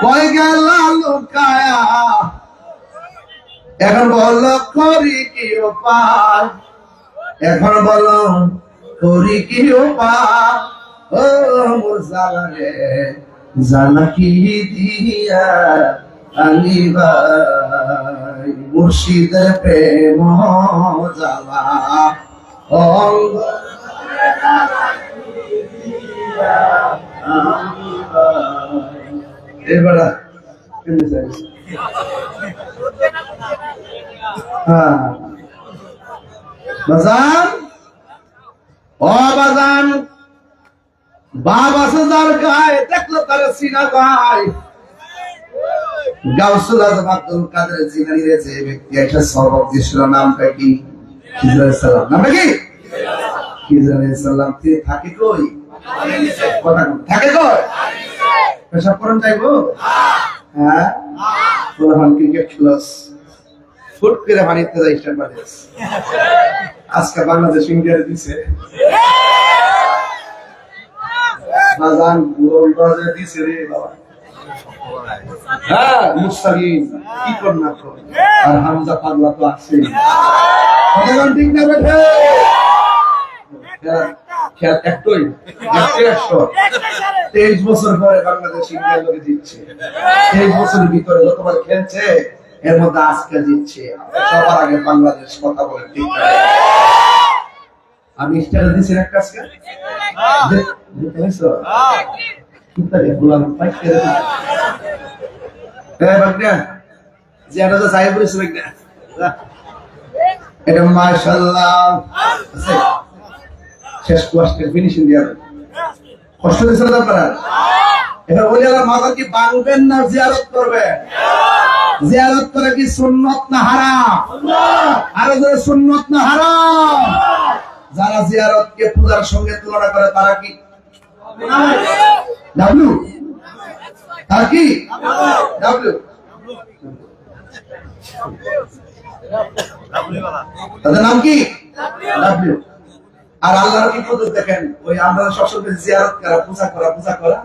কই গেল লুকায়া, এখন বলো করি কি উপায়, এখন বলো করি কি উপায়। ও মোর জালা রে জালা কি দিয়া আনিবাই, মুর্শিদের প্রেম জালা অঙ্গ এবার বাজান ও বাজান, বাপ আছে যার গায়ে দেখলো তার সিনা গায়। গাউসুল আজম আব্দুল কাদের জিলানী যে ব্যক্তি একটা সবক দিছিল, নামটা কি? খিজর আলাইহিস সালাম। নামটা কি? খিজর আলাইহিস সালাম। তিনি থাকে কই? কথা থাকে কই? পেশাব করন যাইবো? হ্যাঁ প্রধান ক্রিকেট খেলোস ফুট করে পানিতে যাই স্টার্ট বাজেস। আজকে বাংলাদেশ ইন্ডিয়ার দিছে বাজান গোল বাজে দিছে রে বাবা। হ্যাঁ মুস্তাকিম কি কর না কর, আর হামজা পাগলা তো আছে। কতক্ষণ ঠিক না বেঠে? খেল একটাই 23 বছর পরে বাংলাদেশ ইন্ডিয়ার লোকে জিতছে। 23 বছরের ভিতরে যতবার খেলছে এর মধ্যে আজকে জিতছে। সবার আগে বাংলাদেশ কথা বলে ঠিক না? আমি স্টারে দিছি এক কাজকে এটা মাশাআল্লাহ শেষ কোয়ার্টার ফিনিশিং দিয়া কষ্ট দিয়েছিল আপনারা। এবার বলি আল্লাহ মাজার কি ভাঙবেন না জিয়ারত করবেন? জিয়ারত করে কি সুন্নত না হারাম? আরো জোরে সুন্নত না হারাম? যারা জিয়ারতকে পূজার সঙ্গে তুলনা করে তারা কি ডাবলু? তারা কি ডাবলু? তাদের নাম কি? ডাবলু। আর আল্লাহর কি পদ্ধতি দেখেন, ওই আমরা সবসময় জিয়ারত করা, পূজা করা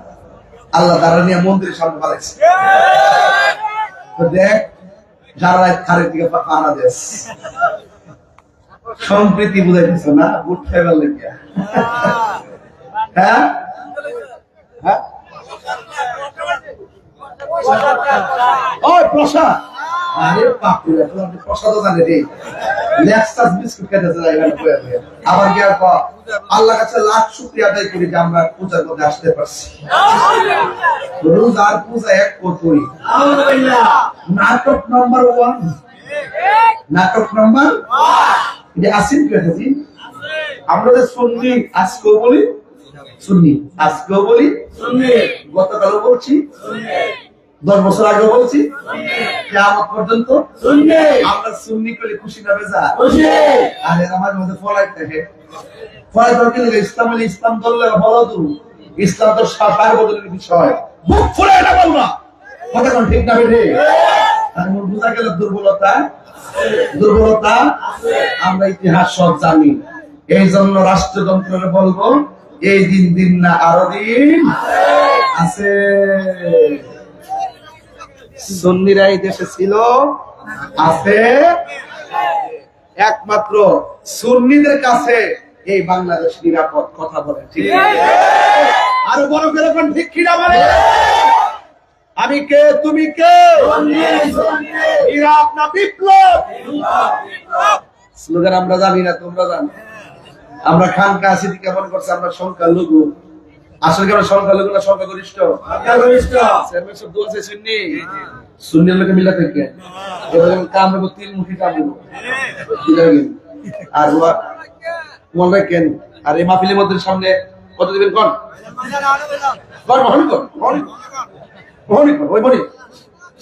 আল্লাহ তারা নিয়ে মন্দিরের সামনে পালাইছে। দেখ যারা খারের দিকে পাহারা দেশ সম্প্রীতি বুঝাইতেছ না, বুট খাইবার লেগে। হ্যাঁ হ্যাঁ ওই প্রসাদ, আরে বাপুরে প্রসাদও জানে রে, লেক্সাস বিস্কুট খেতেছে আবার কি আর আল্লাহ কাছে লাখ শুকরিয়া আদায় করি যে আমরা পূজার মধ্যে আসতে পারছি। রোজ আর পূজা এক করি। নাটক নাম্বার 1, নাটক নাম্বার যে আসিন কেটেছি আমরা যে সুন্নি, আজকেও বলি সুন্নি, আজকেও বলি সুন্নি, গতকালও বলছি, 10 বছর আগে বলছি, কিয়ামত পর্যন্ত সুন্নি। আমরা সুন্নি করে খুশি না বেজা? খুশি। আর এর আমার মধ্যে ফলাই থাকে, ফলাই তো কি লাগে? ইসলাম হলে ইসলাম ধরলে ভালো তো, ইসলাম তো সার্বজনীন বিষয়, বুক ফুলে এটা বলবা। কথা কোন ঠিক না বেঠে? আর মোর বুঝা গেল দুর্বলতা, দুর্বলতা আমরা ইতিহাস সব জানি। এই জন্য রাষ্ট্রযন্ত্রের বলবো এই দিন না আরো দিন আছে। সুন্নিরা এই দেশে ছিল, আছে, একমাত্র সুন্নিদের কাছে এই বাংলাদেশ নিরাপদ। কথা বলে ঠিক? আরো বড় করে ঠিক কিনা বলে? আমি কে, তুমি কে? ইরাক না বিপ্লব? স্লোগান আমরা জানি না, তোমরা জানো। আমরা খানকা আসিদি কেমন করছে, আমরা সংখ্যালঘু। আসলে কি আমরা সংখ্যালঘু না সংখ্যাগরিষ্ঠ? চেয়ারম্যান সাহেব দোয়া চাই সুন্নি, সুন্নির লোকে মিলা থেকে এবার কামড়ে তিন মুখী কামড় আর তোমার কেন। আর এই মাহফিলের মধ্যে সামনে কত দিবেন কর ওই বলি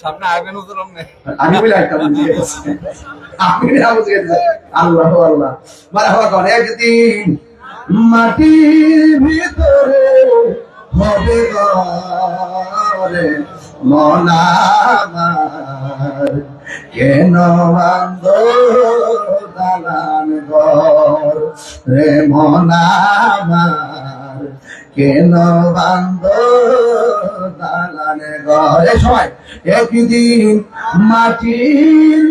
সামনে আসবেন হুজুর আমনে। আমি বলি একটা আমি আল্লাহ আল্লাহ মানে হওয়া কর একদিন মাটির ভিতরে হবে ঘরে মনামার কেন বান্ধ দালান ঘর রে মনামার কেন বান্ধ দালান ঘর। এই সময় একদিন মাটির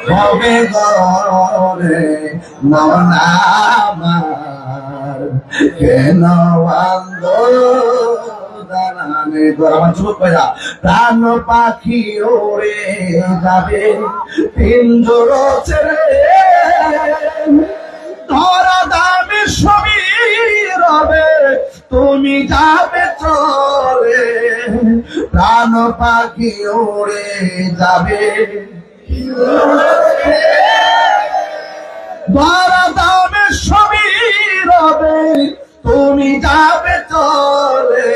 হবে ঘরে মনামার কেন বান্ধ দালান ঘর। আমার যুবক ভাইরা, প্রাণ পাখি ওরে যাবে পিঞ্জর ছেড়ে ধরা দামে সবই রবে তুমি যাবে চলে। প্রাণ পাখি ওরে যাবে ধরা দামে সবই রবে তুমি যাবে চলে।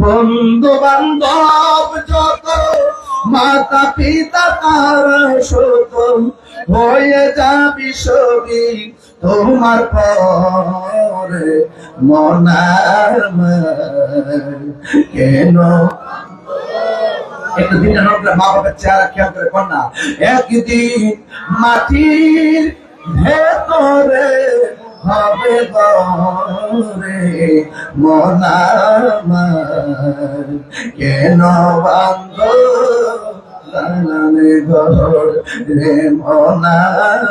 বন্ধু বান্ধব যত মাতা পিতা তারা শত হয়ে যাবি সবই তোমার পরে মনার কেন। একটু দিনের মা বাবার চেহারা খেয়াল করে কন্যা, একদিন মাটির ভেতরে হবে ঘরে মনার কেন বান্ধ দালানে ঘর রে মনার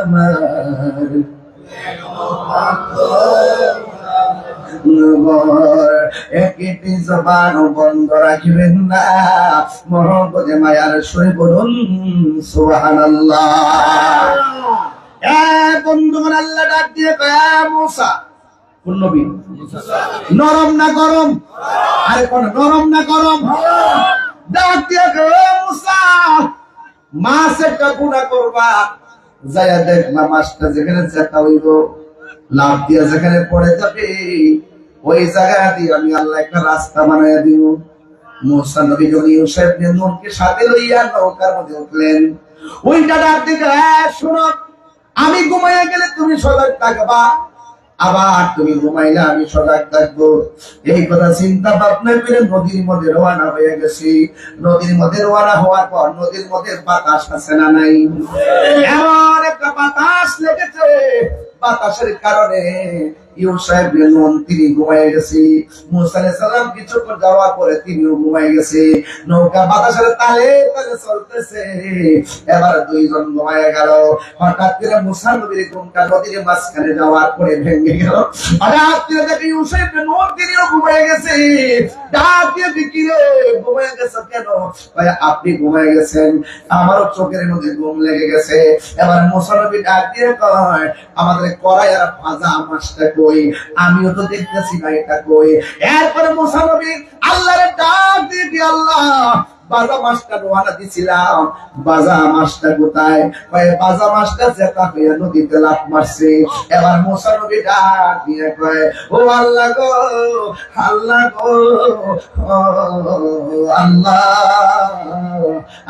একটি জবান বন্ধ রাখবেন না, মহব্বতে মায়ার সই বলুন সুবহানাল্লাহ। বন্ধুগণ, আল্লাহ ডাক দিয়ে কয় মুসা, কোন নবী? নরম না গরম? আরে কোন নরম না গরম? ডাক দিয়ে কয় মুসা, মাছ একটা গুনাহ করবা, যায়া দেখবা মাছটা যেখানে যেটা হইব লাভ দিয়া যেখানে পড়ে যাবে ওই জায়গা দিয়ে আমি আল্লাহ একটা রাস্তা বানাইয়া দিব। মুসা নবী যখন ইউসুফ বিন নূনকে সাথে লইয়া নৌকার মধ্যে উঠলেন, ওইটা ডাক দিকে শোনো, আমি ঘুমাইয়া গেলে তুমি সজাগ থাকবা, আবার তুমি ঘুমাইলে আমি সজাগ থাকবো। এই কথা চিন্তা ভাবনা করে নদীর মধ্যে রওনা হয়ে গেছি। নদীর মধ্যে রওনা হওয়ার পর নদীর মধ্যে বাতাস আছে না নাই? এমন একটা বাতাস লেগেছে, বাতাসের কারণে ইউসুফ বিন নূন তিনি ঘুমায় গেছে। মুসা আলাইহিস সালাম কিছুক্ষণ যাওয়ার পরে তিনিও ঘুমায় গেছে। নৌকা বাতাসের তালে তালে চলতেছে, এবার দুইজন ঘুমায় গেল। হঠাৎ করে মুসা নবীর ঘুমটা নদীর মাঝখানে যাওয়ার পরে ভেঙে গেল। হঠাৎ করে দেখি ইউসুফ বিন নূন তিনিও ঘুমায় গেছে। ডাক দিয়ে কি রে ঘুমায় গেছে কেন? ভাই আপনি ঘুমায় গেছেন, আমারও চোখের মধ্যে ঘুম লেগে গেছে। এবার মুসা নবী ডাক দিয়ে কয়, আমাদের কড়াই আর ভাজা মাছটা কই? আমিও তো দেখতেছি না এটা কই। এরপরে মুসা নবী আল্লাহরে ডাক দিয়ে, আল্লাহ বাজা মাছটা রওনা দিছিলাম, বাজা মাছটা কোথায়? কয় বাজা মাছটা যেটা হইয়া নদীতে লাফ মারছে। এবার মুসা নবী ডাক দিয়ে কয়, ও আল্লাহ গো, আল্লাহ গো, আল্লাহ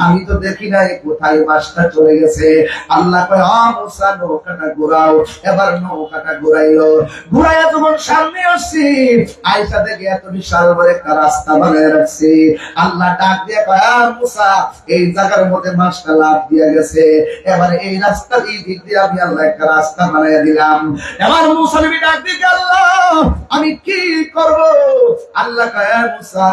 আমি তো দেখি নাই কোথায় মাছটা চলে গেছে। আল্লাহ কয়, মুসা নৌকাটা ঘোরাও। এবার নৌকাটা ঘুরাইলো, ঘুরাইয়া যখন সামনে আসছি আইসা দেখে এত বিশাল বড় একটা রাস্তা বানিয়ে রাখছে। আল্লাহ ডাক দিয়ে কয়, মুসা এই জায়গার মধ্যে মাছটা লাফ দিয়ে গেছে, এবার এই রাস্তা এই দিক দিয়ে আমি আল্লাহ একটা রাস্তা বানিয়ে দিলাম। এবার মুসা নবী ডাক দিয়ে, আল্লাহ আমি কি করব? আল্লাহ কয়, মুসা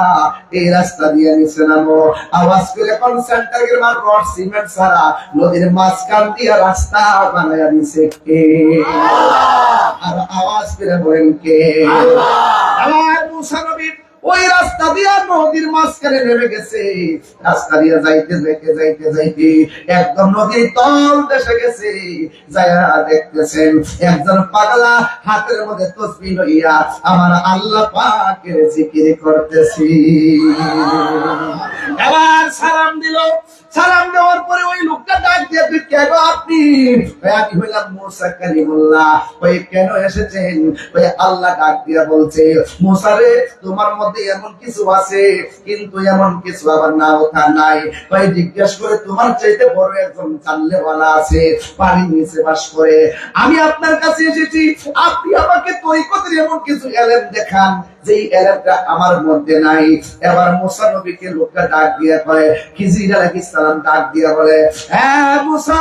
এই রাস্তা দিয়ে নিচে নামো। আওয়াজ করে কনসেন্ট্রেটের মার রড সিমেন্ট সারা নদীর মাঝখান দিয়ে রাস্তা বানায়া দিছে কে? আর আওয়াজ করে বলেন কে? আল্লাহ। আমার মুসা নবী ওই রাস্তা দিয়া নদীর মাঝখানে নেমে গেছে। রাস্তা দিয়ে যাইতে যাইতে যাইতে যাইতে একদম নদীর তল দেশে গেছে। যায়া দেখতেছেন একজন পাগলা হাতের মধ্যে তসবিহ লইয়া আমার আল্লাহ পাকের জিকির করতেছি। এবার সালাম দিল। সালাম দেওয়ার পরে ওই লোকটা ডাক দিয়ে, তুই কে গো আপনি? আমি হইলাম মুসা কালিমুল্লাহ। ওই কেন এসেছেন? ওই আল্লাহ ডাক দিয়া বলছে, মুসা রে, তোমার মধ্যে এমন কিছু আছে, কিন্তু এমন কিছু আবার নাও তা নাই। ওই জিজ্ঞেস করে তোমার চাইতে বড় একজন জানলেওয়ালা আছে, পানির নিচে বাস করে। আমি আপনার কাছে এসেছি, আপনি আমাকে তরিকতের এমন কিছু এলেম দেখান যেই এলেমটা আমার মধ্যে নাই। এবার মুসা নবীকে লোকটা ডাক দিয়ে কয়, খিজির আলাইহিস সালাম ডাক দিয়ে বলে, হ্যাঁ মুসা,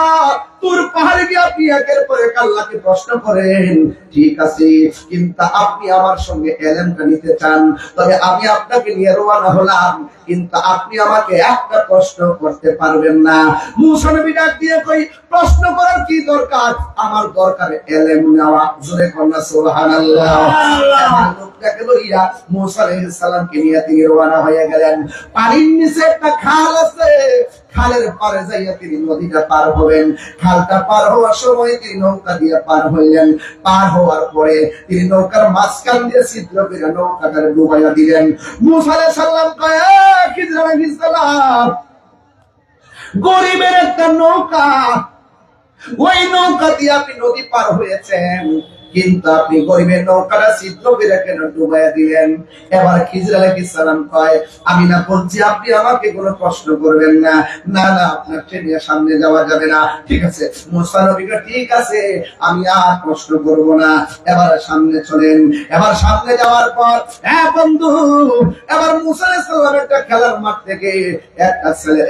তোর পাহাড়ে গিয়ে আপনি একের পর এক আল্লাহকে প্রশ্ন করেন, ঠিক আছে, কিন্তু আপনি আমার সঙ্গে এলেমটা নিতে চান, তবে আমি আপনাকে নিয়ে রওনা হলাম, কিন্তু আপনি আমাকে একটা প্রশ্ন করতে পারবেন না। মুসা নবী ডাক দিয়ে কই, প্রশ্ন করার কি দরকার? আমার দরকার এলেম নেওয়া। জোরে কন্যা সুবহানাল্লাহ। লোকটাকে লইয়া মুসা আলাইহিস সালামকে নিয়ে তিনি রওনা হয়ে গেলেন। পানির নিচে একটা খাল আছে, খালের পারে যাইয়া তিনি নদীটা পার হবেন। খালটা পার হওয়ার সময় তিনি নৌকা দিয়ে পার হইলেন। পার হওয়ার পরে তিনি নৌকার মাঝখান দিয়ে ছিদ্র করে নৌকাটা ডুবাইয়া দিলেন। মুসা আলাইহিস সালাম কয়, খিজির আলাইহিস সালাম, গরিবের একটা নৌকা, ওই নৌকা দিয়ে আপনি নদী পার হয়েছেন, কিন্তু আপনি গরিবের নৌকাটা ছিদ্র করে কেন ডুবাইয়া দিলেন? এবার খিজির আলাইহিস সালাম কয়, আমি না বলছি আপনি আমাকে কোনো প্রশ্ন করবেন না? না না, আপনার ট্রেনে সামনে যাওয়া যাবে না। ঠিক আছে। মুসা নবী কয়, ঠিক আছে, আমি আর প্রশ্ন করব না, এবার সামনে চলেন। এবার সামনে যাওয়ার পর, হ্যাঁ বন্ধু, এবার মুসা আলাইহিস সালাম একটা খেলার মাঠ থেকে একটা ছেলে,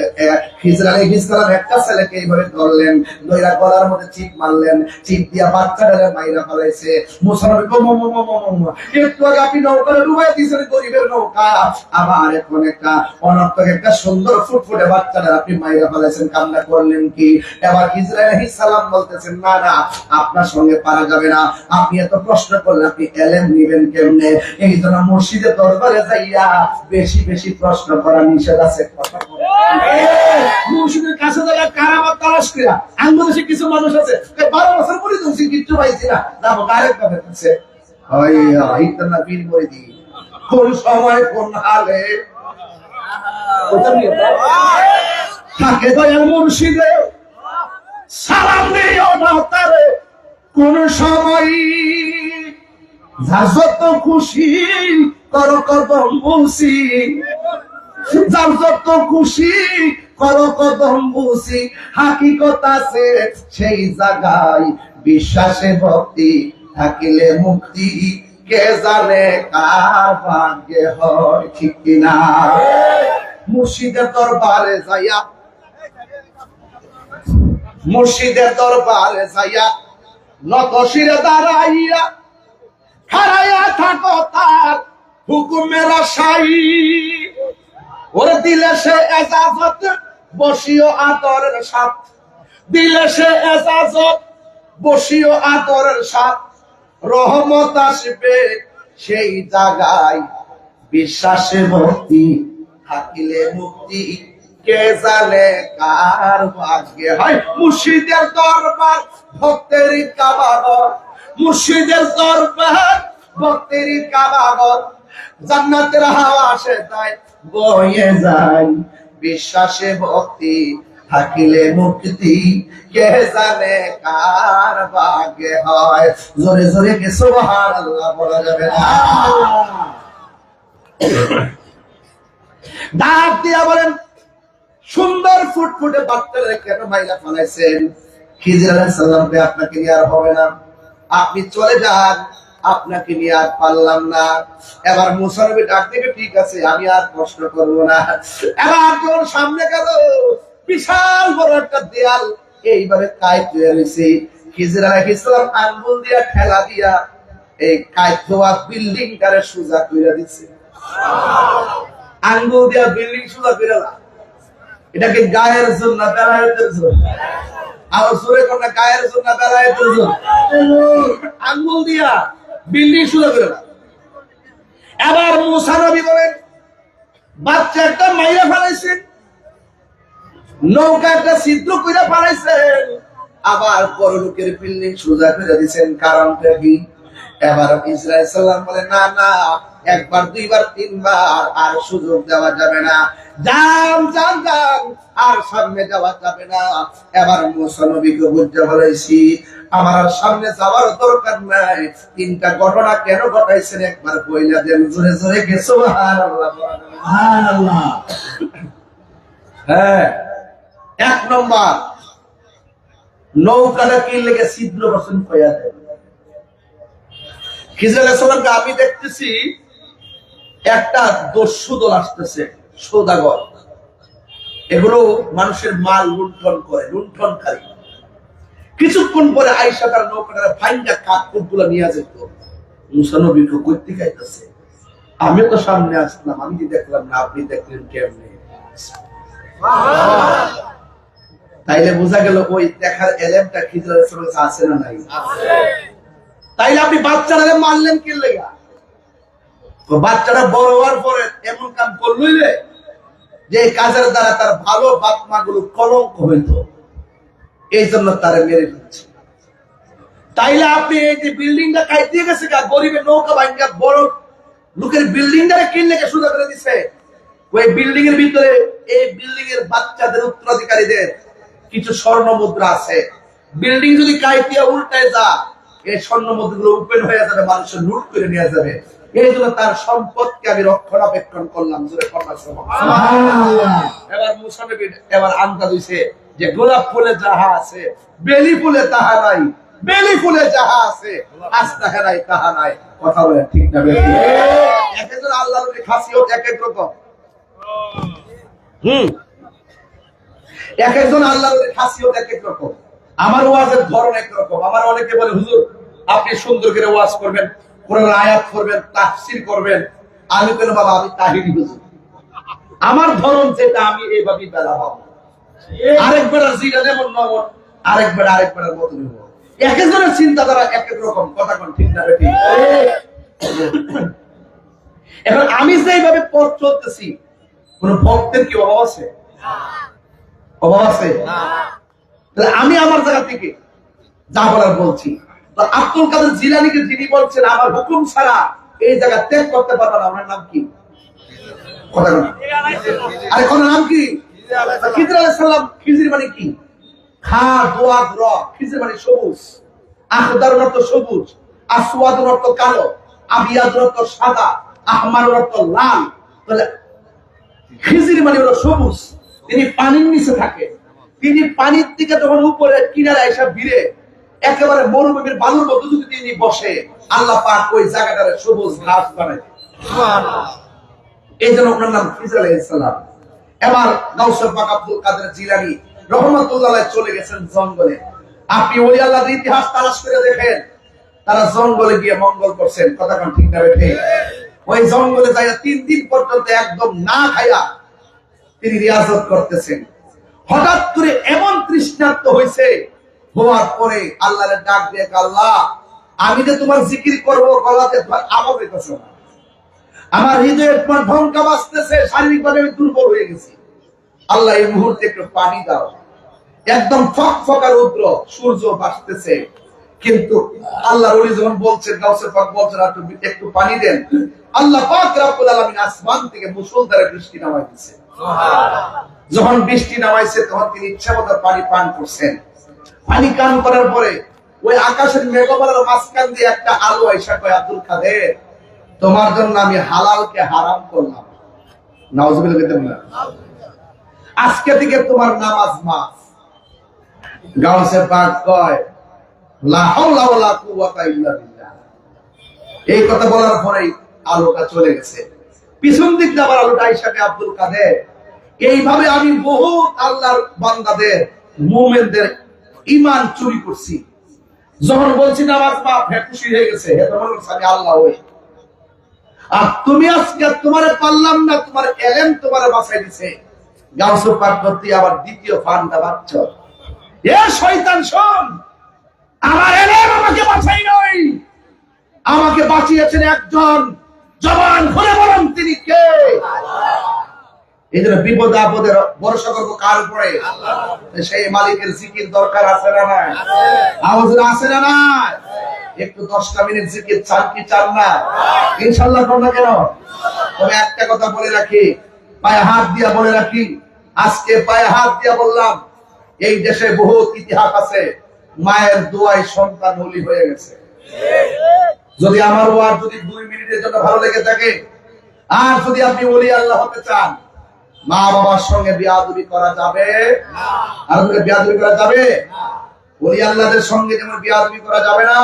খিজির আলাইহিস সালাম একটা ছেলেকে এইভাবে ধরলেন, ধইরা গলার মধ্যে চিপ মারলেন, চিপ দিয়া বাচ্চাটারে মাইরা ফেলাইছে। মুসা নবী একটু আগে আপনি নৌকাটা ডুবাই দিয়েছেন, গরিবের নৌকা, আবার এখন একটা অনর্থক একটা সুন্দর ফুটফুটে বাচ্চাটা আপনি মাইরা ফেলাইছেন, কান্না করলেন কি? এবার খিজির আলাইহিস সালাম বলতেছেন, না না, আপনার সঙ্গে পারা যাবে না, আপনি এত প্রশ্ন করলে আপনি এলেম নিবেন কেমনে? এই জন্য মসজিদের দরবারে যাইয়া বেশি বেশি প্রশ্ন করা নিষেধ আছে। মসজিদের কাছে যাইয়া কারামত তালাশ করা, বাংলাদেশে কিছু মানুষ আছে 12 বছর পরে তো কিচ্ছু পাইছি না, যাবো ডাইরেক্ট ভাবে আছে, হয় ইতনা পীর করে দি, কোন সময় কোন হালে থাকে দয়াল মুর্শিদে, সালাম দিও না তারে কোন সময়, যার যত খুশি করো কদম বুঝি, যার যত খুশি করো কদম বুঝি, হাকিকত আছে সেই জায়গায়, বিশ্বাসে ভক্তি থাকিলে মুক্তি, কে জানে কার ভাগ্যে হয়, ঠিক কিনা? মুর্শিদের দরবারে যাইয়া, মুর্শিদের দরবারে যাইয়া নত শিরে দাঁড়াইয়া খাড়াইয়া থাকো তার হুকুমের আশাই, ওরে দিলে সে এজাজত বসিও আদরের সাথ, দিলে সে এজাজত বসিও আদরের সাথ, রহমত আসবে সেই জায়গায়, বিশ্বাসে ভক্তি থাকিলে মুক্তি, কে জানে কার ভাগ্যে হয়। মুর্শিদের দরবার ভক্তের কাবাগর, মুর্শিদের দরবার ভক্তের কাবাগর, জান্নাতের হাওয়া সে তাই বয়ে যায়, বিশ্বাসে ভক্তি থাকিলে মুক্তি, কে জানে কার ভাগ্যে হয়। জোরে জোরে কে সুবহানাল্লাহ বলা যাবে না? ডাক দিয়া বলেন, সুন্দর ফুটফুটে বাচ্চারা কেন মাইলা ফেলাইছেন? খিজির আলাইহিস সালামকে আপনাকে নিয়ে আর হবে না, আপনি চলে যান, আপনাকে নিয়ে আর পারলাম না। এবার মুসা নবী ডাক দিবে, ঠিক আছে, আমি আর প্রশ্ন করবো না। এবার যখন সামনে গেল, বিশাল বড় একটা দেয়াল এইভাবে কায়েত হয়ে রয়েছে। খিজির আলাইহিস সালাম আঙ্গুল দিয়া ঠেলা দিয়া এই কায়েত হওয়া বিল্ডিংটারে সোজা কইরা দিচ্ছে। আঙ্গুল দিয়া বিল্ডিং সোজা কইরা, এটাকে গায়ের জন্য বেলায়েতের জন্য, আর জোরে কোনটা গায়ের জন্য বেলায়েতের জন্য, আঙ্গুল দিয়া বিল্ডিং সোজা কইরা। এবার মুসা নবী বলেন, বাচ্চা একটা মাইরা ফেলাইছে, নৌকা একটা ছিদ্র করে ফেলাইছেন, আবার পরলোকের বিল্ডিং সোজা করে দিচ্ছেন, কারণটা কি? এবার ইসরাইল সাল্লাম বলে, না না, একবার দুইবার তিনবার আর সুযোগ দেওয়া যাবে না, যান যান যান, আর সামনে যাওয়া যাবে না। এবার মুসা নবীকে বুঝতে বলেছি, আমার আর সামনে যাওয়ার দরকার নাই। তিনটা ঘটনা কেন ঘটাইছেন একবার কইলা দেন, জোরে জোরে গেছো। সুবহানাল্লাহ। হ্যাঁ, এক নম্বর, নৌকাটা কি লেগে ছিদ্র করছেন কইয়া দেন। খিজির আলাইহিস সালামকে আমি দেখতেছি একটা দস্যু দল আসতেছে, সওদাগর, এগুলো মানুষের মাল লুণ্ঠন করে, লুণ্ঠনকারী। কিছুক্ষণ পরে আয়েশা তার নৌকাটার ভাঙ্গা কাঠগুলো নিয়ে যেত। মুসা নবী কইতে খাইতেছে, আমিও তো সামনে আসলাম, আমি কি দেখলাম না, আপনি দেখলেন কেমনে? তাইলে বোঝা গেল ওই দেখার এলেমটা খিজির আলাইহিস সালামের কাছে আছে না নাই? তাইলে আপনি বাচ্চারা মারলেন কি লেগা? তো বাচ্চারা বড় হওয়ার পরে এমন কাম করলই রে যে কাজের দ্বারা তার ভালো বাপ মা গুলো কলঙ্ক হইত, এই জন্য তারা মেরে ফেলছে। তাইলে আপনি এই যে বিল্ডিংটা কাইতে গেছে, গরিবের নৌকা ভাঙ্গা বড় লোকের বিল্ডিংটা কিনলে সোজা করে দিছে, ওই বিল্ডিং এর ভিতরে এই বিল্ডিং এর বাচ্চাদের উত্তরাধিকারীদের কিছু স্বর্ণ মুদ্রা আছে। বিল্ডিং যদি কাইতিয়া উল্টায় যা, এই স্বর্ণ মুদ্রাগুলো ওপেন হয়ে যাবে, মানুষের লুট করে নিয়ে যাবে। এই জন্য তার সম্পদকে আমি রক্ষণাবেক্ষণ করলাম। এবার মুসা নবী এবার আন্দাজ হইছে যে গোলাপ ফুলে যাহা আছে, বেলি ফুলে তাহা নাই, বেলি ফুলে যাহা আছে, আস্থা নাই তাহা নাই। কথা বলে ঠিক না? এক একজন আল্লাহর খাসিয়ত এক এক রকম। এক একজন আল্লাহর খাসিয়ত এক এক রকম। আমার ওয়াজের ধরন এক রকম। আমার অনেকে বলে, হুজুর আপনি সুন্দর করে ওয়াজ করবেন, কোরআনের আয়াত করবেন, তাফসীর করবেন। আমি কেন বাবা, আমি তাহিরি হুজুর, আমার ধরন যেটা আমি এইভাবেই বেলা হবো। আরেকবার যেটা যেমন নমন, আরেকবার মত নেব। এক একজনের চিন্তাধারা এক এক রকম। কথা কোন ঠিক না? ঠিক। এখন আমি যেভাবে পথ চলতেছি, কোন ভক্তের কি অভাব আছে? অভাব আছে? আমি আমার জায়গা থেকে যা বলার বলছি। আব্দুল কাদের জিলানীকে যিনি বলছেন আমার হুকুম ছাড়া এই জায়গা ত্যাগ করতে পারবে না, ওনার নাম কি? কথা বলেন। আরে কোন নাম কি? খিজির আলাইহিস সালাম। খিজির মানে কি? খা দোয়াদ র, খিজির মানে সবুজ। আখদার অর্থ সবুজ, আসওয়াদ অর্থ কালো, আবিয়াদ অর্থ সাদা, আহমার অর্থ লাল। তাহলে খিজির মানে হলো সবুজ। তিনি পানির নিচে থাকে। তিনি পানির দিকে যখন উপরে কিনারে এসে ভিড়ে একেবারে মরুভূমির বালুর মধ্যে যদি তিনি বসে, আল্লাহ পাক ওই জায়গাটারে সবুজ ঘাস বানায়। সুবহানাল্লাহ। এই জন্য ওনার নাম খিজির আলাইহিস সালাম। এবার গাউসুল পাক আব্দুল কাদের জিলানী রহমাতুল্লাহ আলাইহি চলে গেছেন জঙ্গলে। আপনি ওলি আল্লাহর ইতিহাস তালাশ করে দেখেন, তারা জঙ্গলে গিয়ে মঙ্গল করছেন। কথা কোন ঠিক না? ঠিক। ওই জঙ্গলে যাইয়া 3 দিন পর্যন্ত একদম না খাইয়া তিনি রিয়াজত করতেছেন। হঠাৎ করে এমন তৃষ্ণার্ত হয়েছে, হওয়ার পরে আল্লাহর ডাক দিয়ে, আল্লাহ আমি যে তোমার জিকির করবো, গলাতে তোমার আওয়াজ হইতেছে না, আমার হৃদয়ে তোমার ঢঙ্কা বাজতেছে, শারীরিকভাবে আমি দুর্বল হয়ে গেছি। আল্লাহ এই মুহূর্তে একটু পানি দাও। একদম ফকফকা রৌদ্র, সূর্য ভাসতেছে, কিন্তু আল্লাহর ওলি যখন বলছেন, গাউসে পাক বলছেন একটু পানি দেন, আল্লাহ পাক রব্বুল আলামিন আসমান থেকে মুষলধারে বৃষ্টি নামাই দিয়েছে। সুবহানাল্লাহ। যখন বৃষ্টি নামাইছে তখন তিনি ইচ্ছামতো পানি পান করছেন। পানি পান করার পরে ওই আকাশের মেঘমালার মাঝখান দিয়ে একটা আলো আইসা কয়, আব্দুল কাদের তোমার জন্য আমি হালালকে হারাম করলাম। নাউজুবিল্লাহ বলতেন না? আজকে থেকে তোমার নামাজ মাফ। গাউসে পাক কয়, লা হাওলা ওয়ালা কুওয়াতা ইল্লা বিল্লাহ। এই কথা বলার পরেই আলোটা চলে গেছে। পিছন দিক দিয়ে আবার আলোটা আইসা কয়, আব্দুল কাদের এইভাবে আমি বহু আল্লাহর বান্দাদের, মুমিনদের ঈমান চুরি করছি। যখন বলছি নামাজ মাফ, খুশি হয়ে গেছে, আমি আল্লাহ ওই। আর তুমি আজকে তোমারে পারলাম না, তোমার এলেম তোমারে বাঁচাই দিছে। গাউসে পাক করতে আবার দ্বিতীয় ফান্ডা বাচ্চ, এ শয়তান শোন, আমার এলেম আমাকে বাঁচাই নয়, আমাকে বাঁচিয়েছেন একজন জবান খুলে বলুন তিনি কে। এই জন্য বিপদ আপদে ভরসা করবো কার উপরে? সেই মালিকের জিকির দরকার আছে না নাই? আওয়াজ আছে না নাই? একটু 10টা মিনিট জিকির চান কি চান না? ইনশাআল্লাহ করবে কেন? তবে একটা কথা বলে রাখি, পায়ে হাত দিয়া বলে রাখি, আজকে পায়ে হাত দিয়া বললাম, এই দেশে বহুত ইতিহাস আছে, মায়ের দোয়ায় সন্তান ওলি হয়ে গেছে। যদি আমার ওয়াজ যদি 2 মিনিটের জন্য ভালো লেগে থাকে, আর যদি আপনি ওলি আল্লাহ হতে চান, মা বাবার সঙ্গে বিয়াদবি করা যাবে না। আর বিয়াদবি করা যাবে না। ওলি আল্লাহদের সঙ্গে যেমন বিয়াদবি করা যাবে না,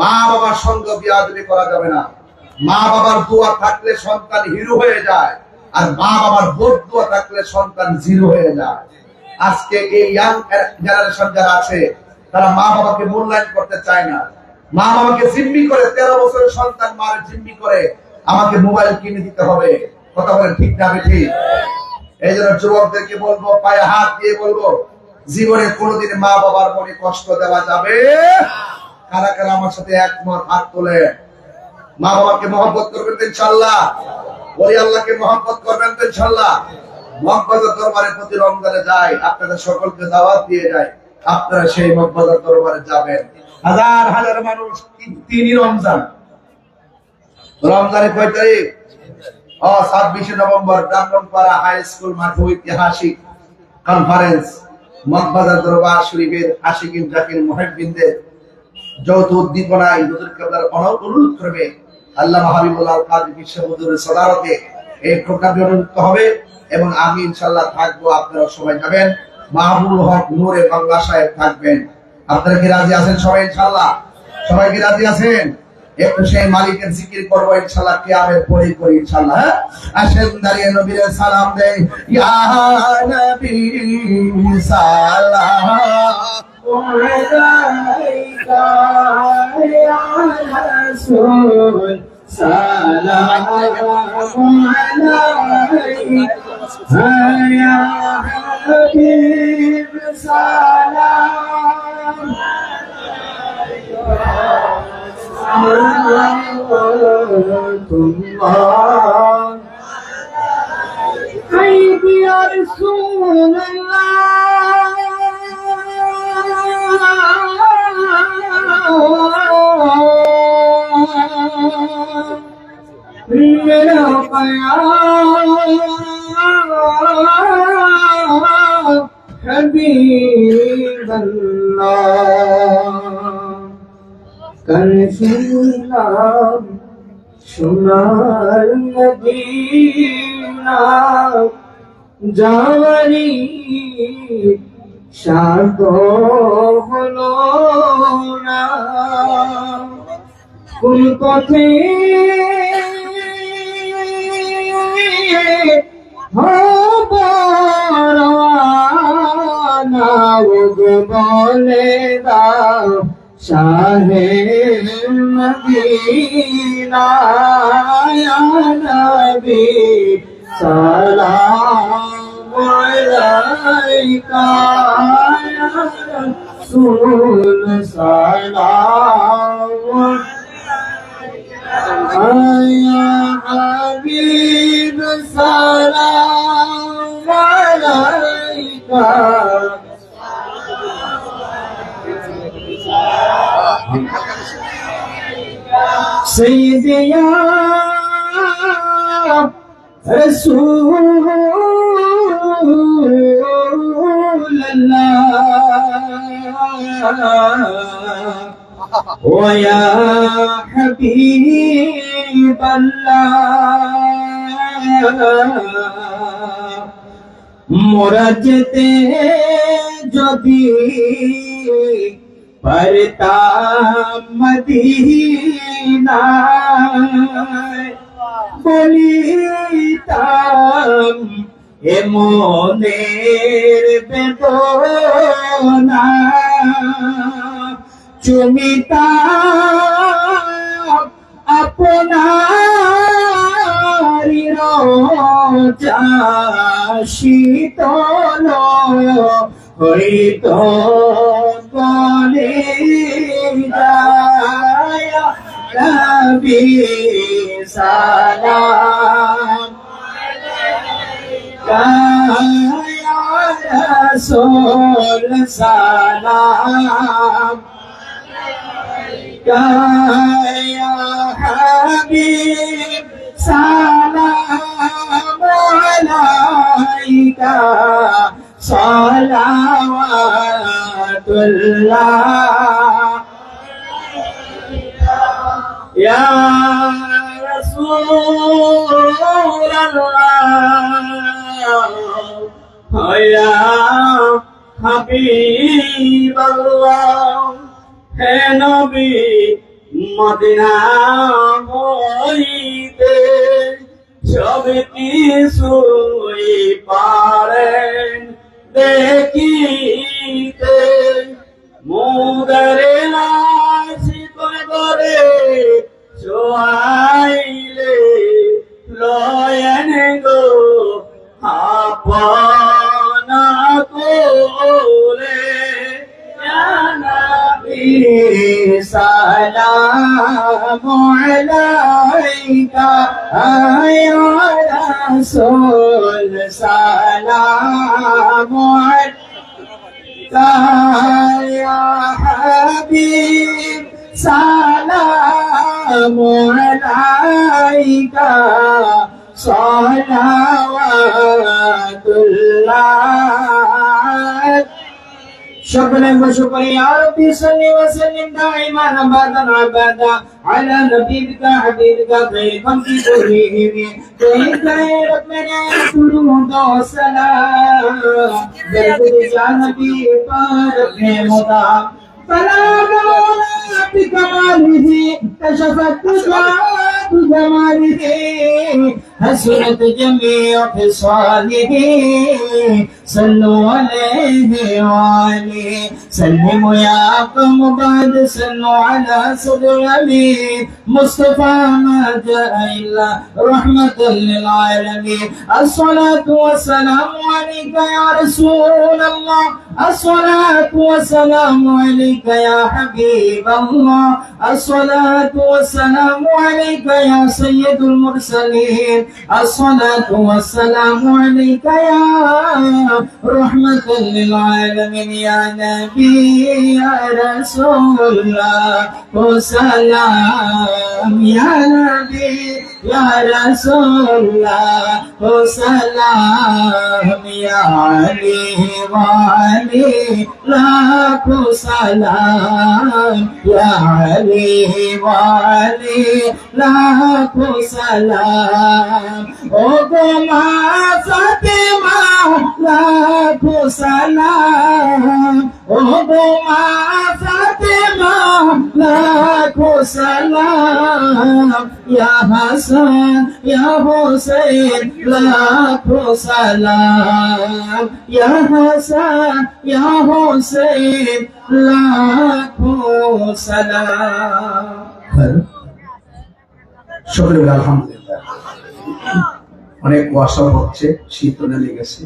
মা বাবার সঙ্গে বিয়াদবি করা যাবে না। মা বাবার দোয়া থাকলে সন্তান হিরো হয়ে যায়, আর মা বাবার বদদোয়া থাকলে সন্তান জিরো হয়ে যায়। আজকে এই ইয়াং জেনারেশন যারা আছে, তারা মা বাবাকে মূল্যায়ন করতে চায় না। মা বাবাকে জিম্মি করে, 13 বছরের সন্তান মার জিম্মি করে আমাকে মোবাইল কিনে দিতে হবে। কথা বলে ঠিক না ঠিক? এই জন্য যুবকদেরকে বলবো, পায়ে হাত দিয়ে বলবো, জীবনে কোনোদিন মা বাবার মনে কষ্ট দেওয়া যাবে না। কারা কারা আমার সাথে একমত হাত তোলে? মা বাবাকে মহব্বত করবেন তো ইনশাআল্লাহ? ওলি আল্লাহকে মহব্বত করবেন তো ইনশাআল্লাহ? মহব্বতের দরবারে প্রতি রমজানে যাই, আপনাদের সকলকে দাওয়াত দিয়ে যায়, আপনারা সেই মহব্বতের দরবারে যাবেন। হাজার হাজার মানুষ, 3 রমজান। রমজানের কয় তারিখ? 26 নভেম্বর ব্রাহ্মণপাড়া হাই স্কুল মাঠে ঐতিহাসিক কনফারেন্স, মগবাজার দরবার শরীফের আশিকিন জাকির মুহিব্বিনদের যৌথ উদ্দীপনায় হুজুর কেবলার অনুরোধ করবে আল্লামা হাবিবুল্লাহ আল কাদরি বিশ্বহুজুরের সদারতে এই প্রোগ্রামটি অনুষ্ঠিত হবে, এবং আমি ইনশাআল্লাহ থাকবো, আপনারা সবাই যাবেন। মাহবুবুল হক নূরে বাংলা সাহেব থাকবেন। আপনারা কি রাজি আছেন সবাই ইনশাআল্লাহ? সবাই কি রাজি আছেন? একটু সেই মালিকের জিকির করবো ইনশাআল্লাহ, কিয়ামের পরে করি ইনশাআল্লাহ। হ্যাঁ, আসেন দাঁড়িয়ে নবীর সালাম দেই। ইয়া নবী সালাম আলাইকা ইয়া রাসূল সালাম আলাইকা ইয়া হাবিব সালাম حبيبي يا رسول الله मेरा प्यार हबीब अल्लाह करছিলাম সোনার মদিনা যাওয়ারি সাধ্য হলো না কোন পথে হব রওয়ানা বলে দাও শাহে মদিনা ইয়া নবী সালাম আলাইকা ইয়া রাসূল সালাম ইয়া হাবিব সালাম আলাইকা سيدي يا رسول الله ويا حبيب الله مرجتے যদি পারতাম মদিনায় বলিতাম এ মনের বেদনা চুমিতাম আপনারি রোজা শীতল হইতো বলে যায় নবী সালাম ইয়া রাসূল সালাম ইয়া হাবিব সালাম আলাইকা সালাওয়াতুল্লাহ ইয়া রাসূলুল্লাহ ইয়া হাবিবাল্লাহ হে নবী মদিনা হইতে সব কিছুই পারেন দেখিতে মুদারে লাশি করে সোয়াইলে লয়েন গো আপনা কোলে ইয়া নবী সালামু আলাইকা ইয়া রাসূল সালামু আলাইকা ইয়া হাবিব সালামু আলাইকা সালাওয়াতুল্লাহ شكرا وشكرا يا ربي صل وسلم دائما ابدا ابدا على نبيك حبيبك خير خلق كلهم كيف ربنا درود والسلام بركة يا نبي بارك مدام فلا مولا بكماله كشفت ذات جماله حسنت جميع خصاله صلوا عليه وآله سلموا يا قوم بعد صلوا على صدر الأمين مصطفى ما جاء إلا رحمة للعالمين الصلاة والسلام عليك يا رسول الله الصلاة والسلام عليك يا حبيب الله الصلاة والسلام عليك يا سيد المرسلين الصلاة والسلام عليك يا رحمة للعالمين يا نبي يا رسول الله وسلام يا نبي يا رسول الله وسلام يا علي وعلي لك سلام يا علي وعلي لك سلام وقما فاطمة لك سلام وقما فاطمة لك سلام يا حسن يا حسين لك سلام يا حسن يا حسين لك سلام সকলে বলে আলহামদুলিল্লাহ। অনেক ওয়াশা হচ্ছে, শীত নেমে গেছে,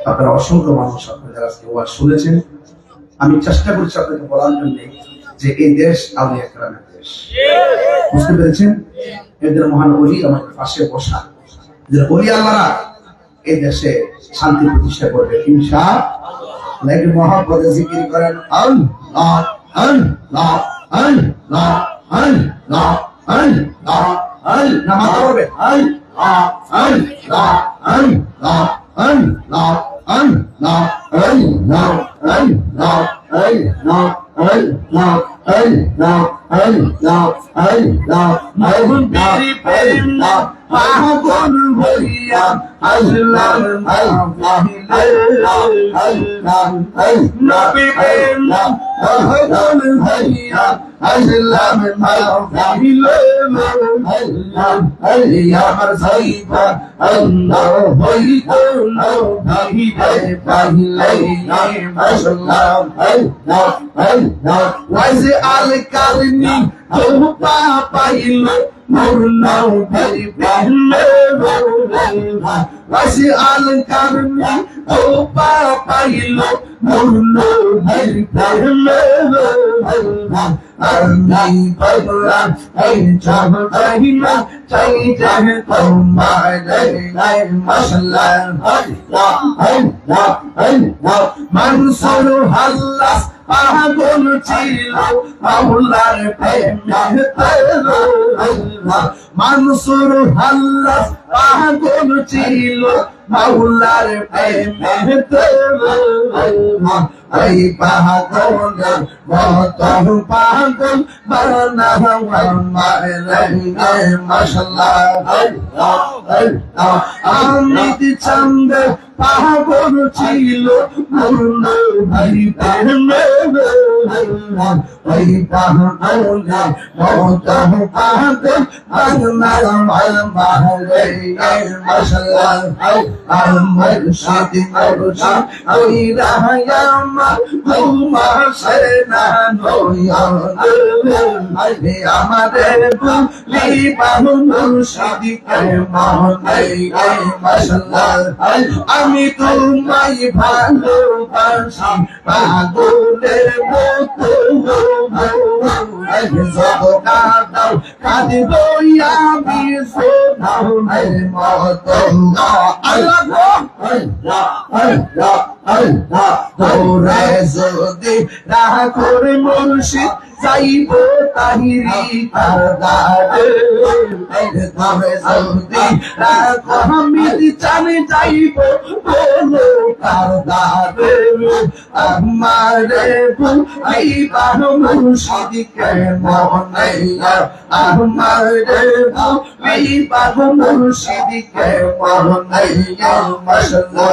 আপনারা অসংখ্য মানুষ আপনাদের আজকে ওয়াজ শুনেছেন। আমি চেষ্টা করছি আপনাকে বলার জন্য যে এই দেশ আউলিয়া কেরামের দেশ, বুঝতে পেরেছেন? এদের মহান ওলি আমাদের পাশে বসা, যে ওলি আল্লাহরা এই দেশে শান্তি প্রতিষ্ঠা করবে ইনশাআল্লাহ। একটু মহব্বতে জিকির করেন আল্লাহ আল্লাহ আল্লাহ আল্লাহ আল্লাহ আল্লাহ, নামাজ পড়বে আল্লাহ আল্লাহ আল্লাহ আল্লাহ আল্লাহ আল্লাহ আল্লাহ আল্লাহ আল্লাহ আল্লাহ আল্লাহ আল্লাহ মাহবুবের প্রেম পাগল হইয়া আল্লাহ আল্লাহ আল্লাহ আল্লাহ নবী প্রেম পাগল হইয়া আল্লাহ আল্লাহ আল্লাহ আল্লাহ আমার সাইফা আল্লাহ হইতো নবী প্রেম পাগল হইয়া আল্লাহ আল্লাহ আল্লাহ ওয়াইজে আল কারনি আল্লাহ পাইল মুরনা ভাই প্রেমে ওয়াসি আল কারনি ও পাইল মুরনা ভাই প্রেমে আমি বললাম এই চাহিনা চাই যাহে তোমার মশলা মনসুর হাল্লাস পাগল ছিল মাওলার প্রেমে মনসুর হাল্লাস পাগল ছিল মাওলার প্রেমে ওই পাগলের মত পাগল বানাওয়া মশলা অমিত চন্দ পাগল ছিল মুরনা ভাই প্রেমে ওই পাগলের মত পাগল বানাওয়া মশলা আর মুর্শিদ মুর্শিদ ওই রাহায়ামা হুমা সেনা নয় আমাদের বলি বাহু মুর্শিদ কে মহনাই মশলা আমি তোমায় ভালোবাসি পাগলের মতো কাঁদাও কাঁদিব আমি সোনার মতো তোরে যদি রাখর মুর্শিদ যাইব তাহিরি কারদারে তোরে যদি রাখর হামিদ জানে যাইব বলো কারদারে আমারে ভুলি বাহু মুর্শিদ কে মহনাইয়া আমারে ভুলি বাহু মুর্শিদ কে মহনাইয়া মশলা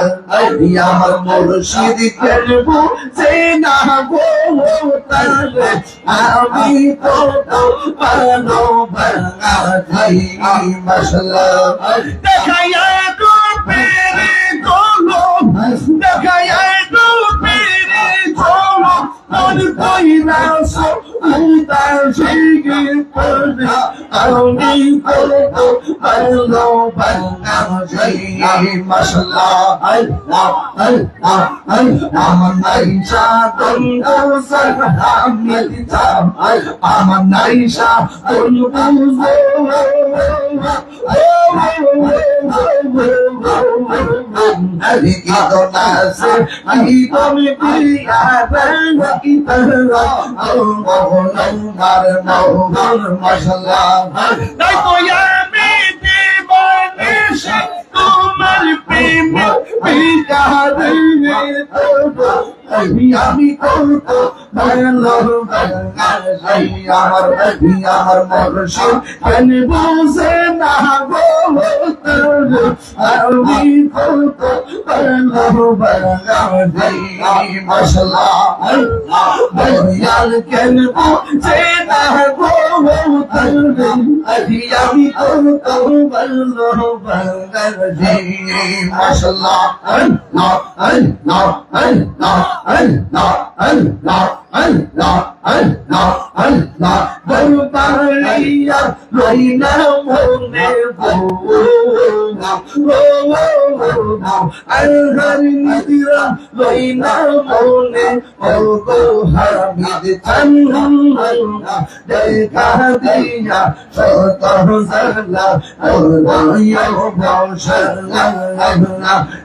আমার মুর্শিদ কে বুঝে না গো তারে আমি তো পানো ভাঙা খাই মশলা দেখায়া গো পেরে গোলো দেখায়া গো পেরে গোলো মন কইরা সো উদার জিগি পড়ে আমি তো পানো ভাঙা খাই মশলা আমার নাইসা তন্দুসর হামিদ চাম আমার নাইসা তোমার প্রেমে আমি কত আমার মুর্শিদ কেন বুঝে না গো আমি কত মশলা দয়াল কেন বুঝে না গো আমি কত মশলা বলবারিয়া লইনা মনে আলহার নিদিরা লইনা মনে গো হামিদ চান্না দেখা দিয়া সত জালা ওরাইয়া বংশলা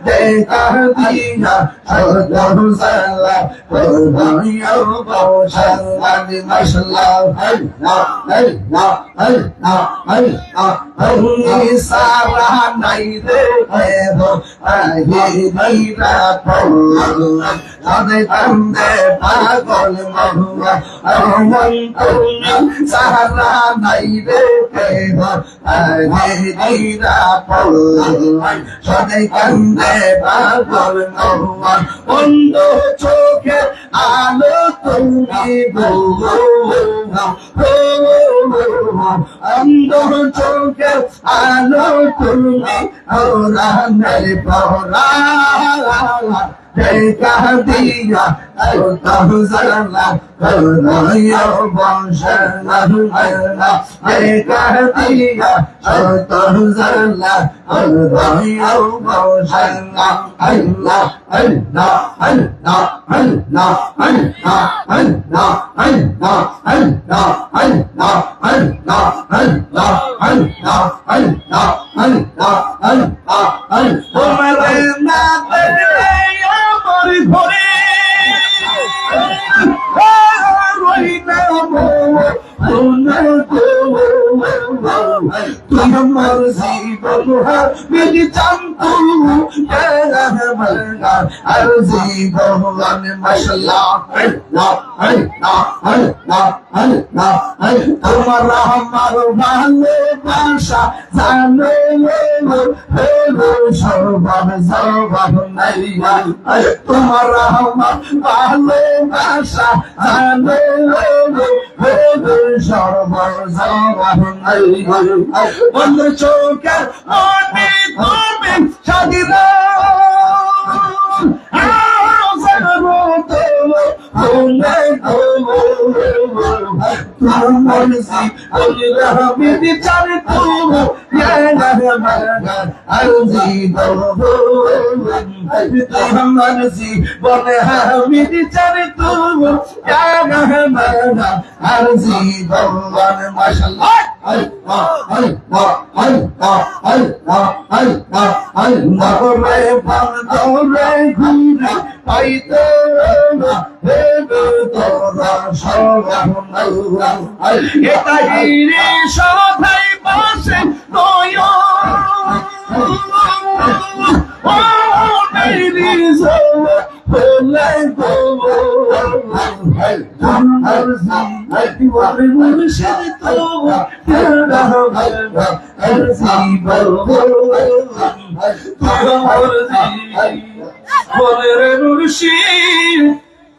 দেখা দিয়া সত জালা ওরাইয়া বংশলা মশলা সারা নাই রে হীরা তাদের কান্দে পাগল মহুয়া সারা নাই রে হীরা সদাই কান্দে পাগল মহুয়া অন্ধ চোখে আলো তুমি গো অন্ধ চোখে আলো তুমি ওরা নাই পরা দেখা দিয়া তাহজালা করোয়া বংশলা একাদিয়া তাহজালা করোয়া বংশলা আল্লাহ আল্লাহ আল্লাহ আল্লাহ আল্লাহ আল্লাহ আল্লাহ আল্লাহ আল্লাহ আল্লাহ আল্লাহ আল্লাহ আল্লাহ আল্লাহ আল্লাহ আল্লাহ তোমারে না দেখলে আমার ঘরে তুই আমার জীবন মেরি চান্তু আর জীবন মাশাআল্লাহ আল্লাহ আল্লাহ আল্লাহ আল্লাহ তোমার আমার ভালোবাসা জানো সর্বান সর্বান নাই তোমার আমার ভালোবাসা জানো সর্বান সর্বান নাই বন্ধ চোখের মনে তুমি সাদিরা পাইতে এটাই রে সবাই বসে নয়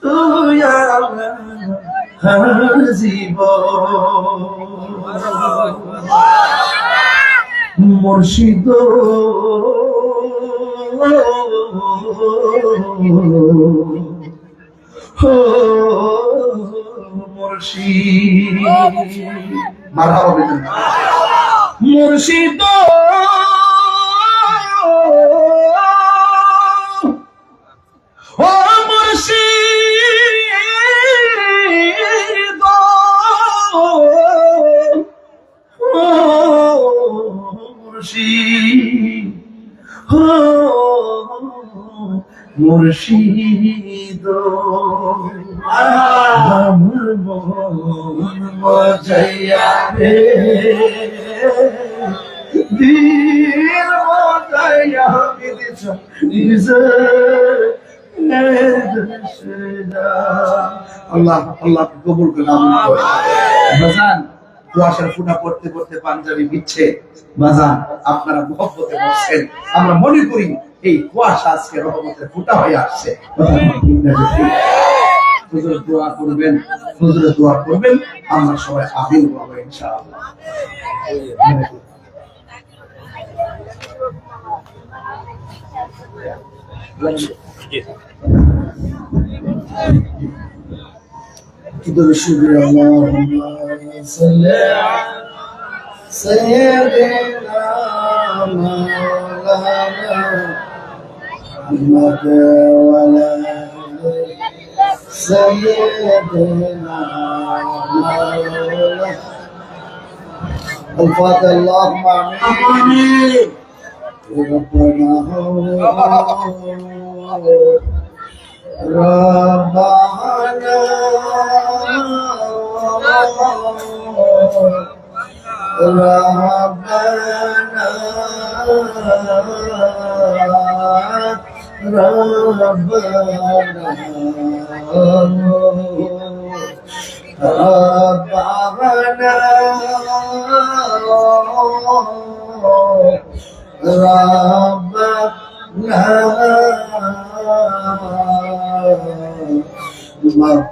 তুই আমার জীবন মুর্শিদ মুর্শিদ মারহাবা বেজন মুর্শিদ ও মুর্শিদ মুর্শিদ আমার মন মজাইয়া রে দিল মজাইয়া বিদিছ নিজে আল্লাহ আল্লাহ কবুল করে বাজান কুয়াশার ফুটা পড়তে পড়তে পাঞ্জাবি বিচ্ছে বাজান আপনারা মহব্বতে বসছেন আমরা মনে করি এই কুয়াশা আজকে রহমতের ফুটা হয়ে আসছে হুজুর দোয়া করবেন হুজুরে দোয়া করবেন আমরা সবাই আমিন বলবো ইনশাআল্লাহ اللهم صل على سيدنا مولانا محمد وعلى سيدنا مولانا الفاتحة اللهم آمين ربنا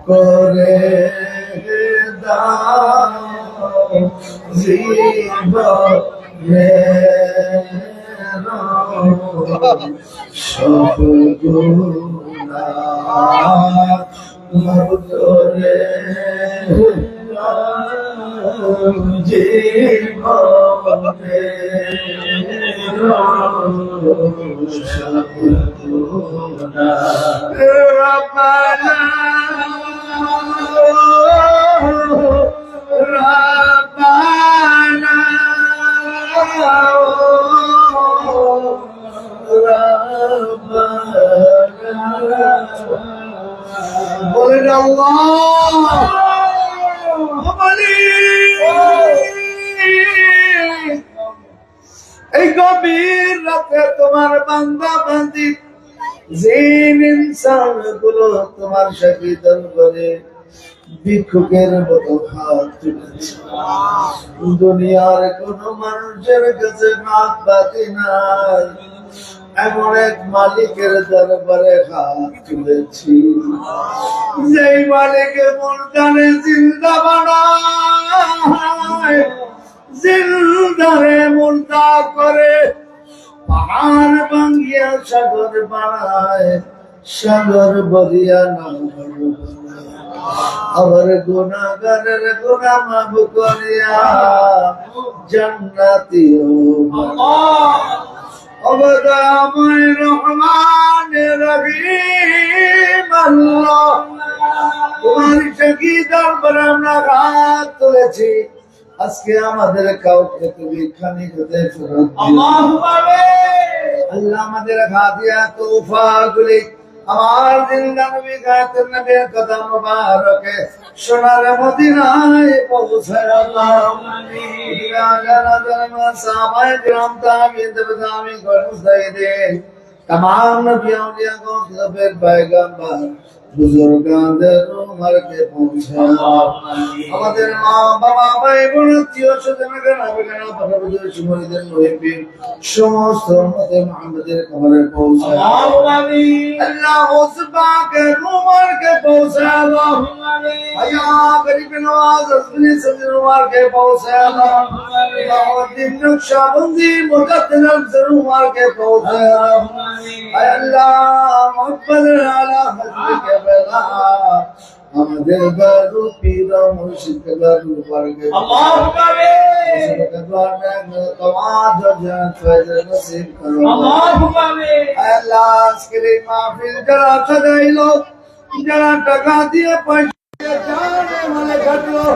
করে দাও জীবনে সব মধুরে জীবনে রব্বানা রব্বানা বলেন আল্লাহ এই গভীর রাতে তোমার বান্দা বান্দি জিন ইনসান গুলো তোমার সাথে দরবারে ভিক্ষুকের মতো হাত তুলেছে। দুনিয়ার কোন মানুষের কাছে হাত পাতি নাই, এমন এক মালিকের দরবারে হাত তুলেছি, যেই মালিকের মন জানে জিন্দা বানায়, জিন্দারে মুর্দা করে, পাহাড় ভাঙিয়া সাগর বানায়, সাগর বরিয়া নহর আবার গুনাহগারের গুনাহ মাফ করিয়া জান্নাতীয় অবদাময় রহমান রহিম আল্লাহ, তোমার সাকি দরবারে আমরা হাত তুলেছি। আজকে আমাদের কাউকে তুমি খানিক হতে ফেরত দিও। আল্লাহ আমাদের হাতিয়া তোফা গুলি আমার জিন্দা নবী গায়তের নবীর কথা মুবারকে সোনার মদিনায় পৌঁছায় আল্লাহ। সাহাবায়ে কিরাম তাবিঈন তাবিঈন মুজতাহিদিন तमाम नबी औलिया को खिलाफत पैगंबर बुजुर्गानদের রুহারকে পৌঁছায়। আমাদের মা বাবা ভাই বোন আত্মীয় স্বজনকে নাবিকানা পাঠাবুদের সুমরিদের মুহিবিন সমস্ত উম্মতে মুহাম্মাদের কবরে পৌঁছায়। আল্লাহ উসবাকে রুহারকে পৌঁছায়। আল্লাহুম্মা আমিন। আয়া গরিব নওয়াজ আসনি সবির রুহারকে পৌঁছায়। আল্লাহুদ্দিন নকশবন্দি মুজাদ্দিদ রুহারকে পৌঁছায়। আয় আল্লাহ মুহাম্মদ আলা হযরত বেলা আমাদের বারু পীর মুর্শিদ বারু বর্গে আল্লাহুম্মা আমিন। তওয়াজ জান ফয়জ নসিব করো আল্লাহুম্মা আমিন। আয় আল্লাহ আজকের এই মাহফিল যারা সাজাইলো, যারা টাকা দিয়ে পয়সা জানে মানে ঘটলো,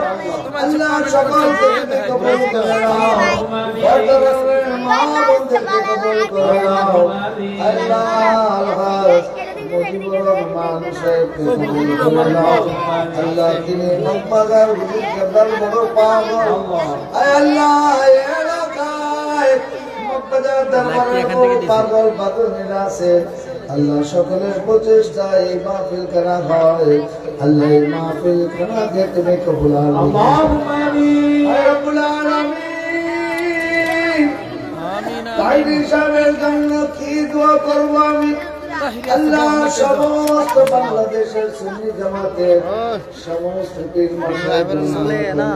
আল্লাহ সকলকে কবুল করে নাও। মা বোনদেরকে কবুল করে নাও। আল্লাহ মুজিবুর রহমান সাহেবকে কবুল করে নাও। আল্লাহ তিনি মক্কার জব্বার বড় পাগল। আয় আল্লাহ এলাকায় মক্কার দরবারে পাগল বাদুনেরা আছে। আল্লাহ সকলের প্রচেষ্টায় এই মাহফিল করা হয়। আল্লাহ এই মাহফিল করাকে তুমি কবুল করো। আল্লাহুম্মা আমিন। হে রব্বুল আলামিন তাইরি সাহেবের জন্য কি দোয়া করব আমি? আল্লাহ সমস্ত বাংলাদেশের সুন্নি জামাতের সমস্ত পীর মাশায়েখ না,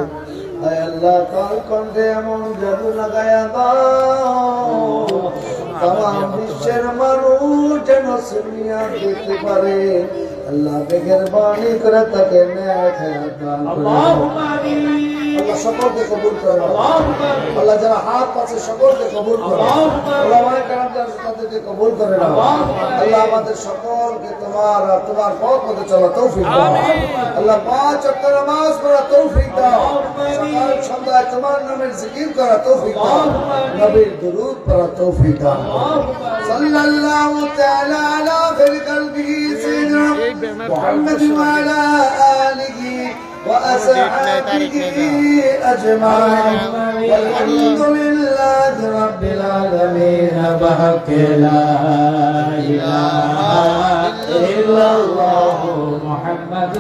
আয় আল্লাহ তার কণ্ঠে এমন জাদু লাগায়া দাও, তাম বিশ্বের মানুষ যেন সুনিয়া দেখতে পারে। আল্লাহ বেগের বাণী করে তাকে ন্যায় হায়াত দান করো। আল্লাহ সকলকে কবুল করো। আল্লাহ যারা হাত পাচ্ছে সকলকে কবুল করো। ওলামায়ে কেরাম যারা তাদেরকে কবুল করে নাও। আল্লাহ আমাদের সকলকে তোমার পথ মতে চলা তৌফিক দাও। আল্লাহ 5 ওয়াক্ত নামাজ পড়া তৌফিক দাও। সকাল সন্ধ্যায় তোমার নামের জিকির করা তৌফিক দাও। নবীর দুরূদ পড়া তৌফিক দাও। সাল্লাল্লাহু তাআলা আলা খায়রি কলবিহি সাইয়্যিদিনা মুহাম্মদ ওয়া আলা আলিহি وأصحابه أجمعين والحمد لله رب العالمين بحق لا إله إلا الله محمد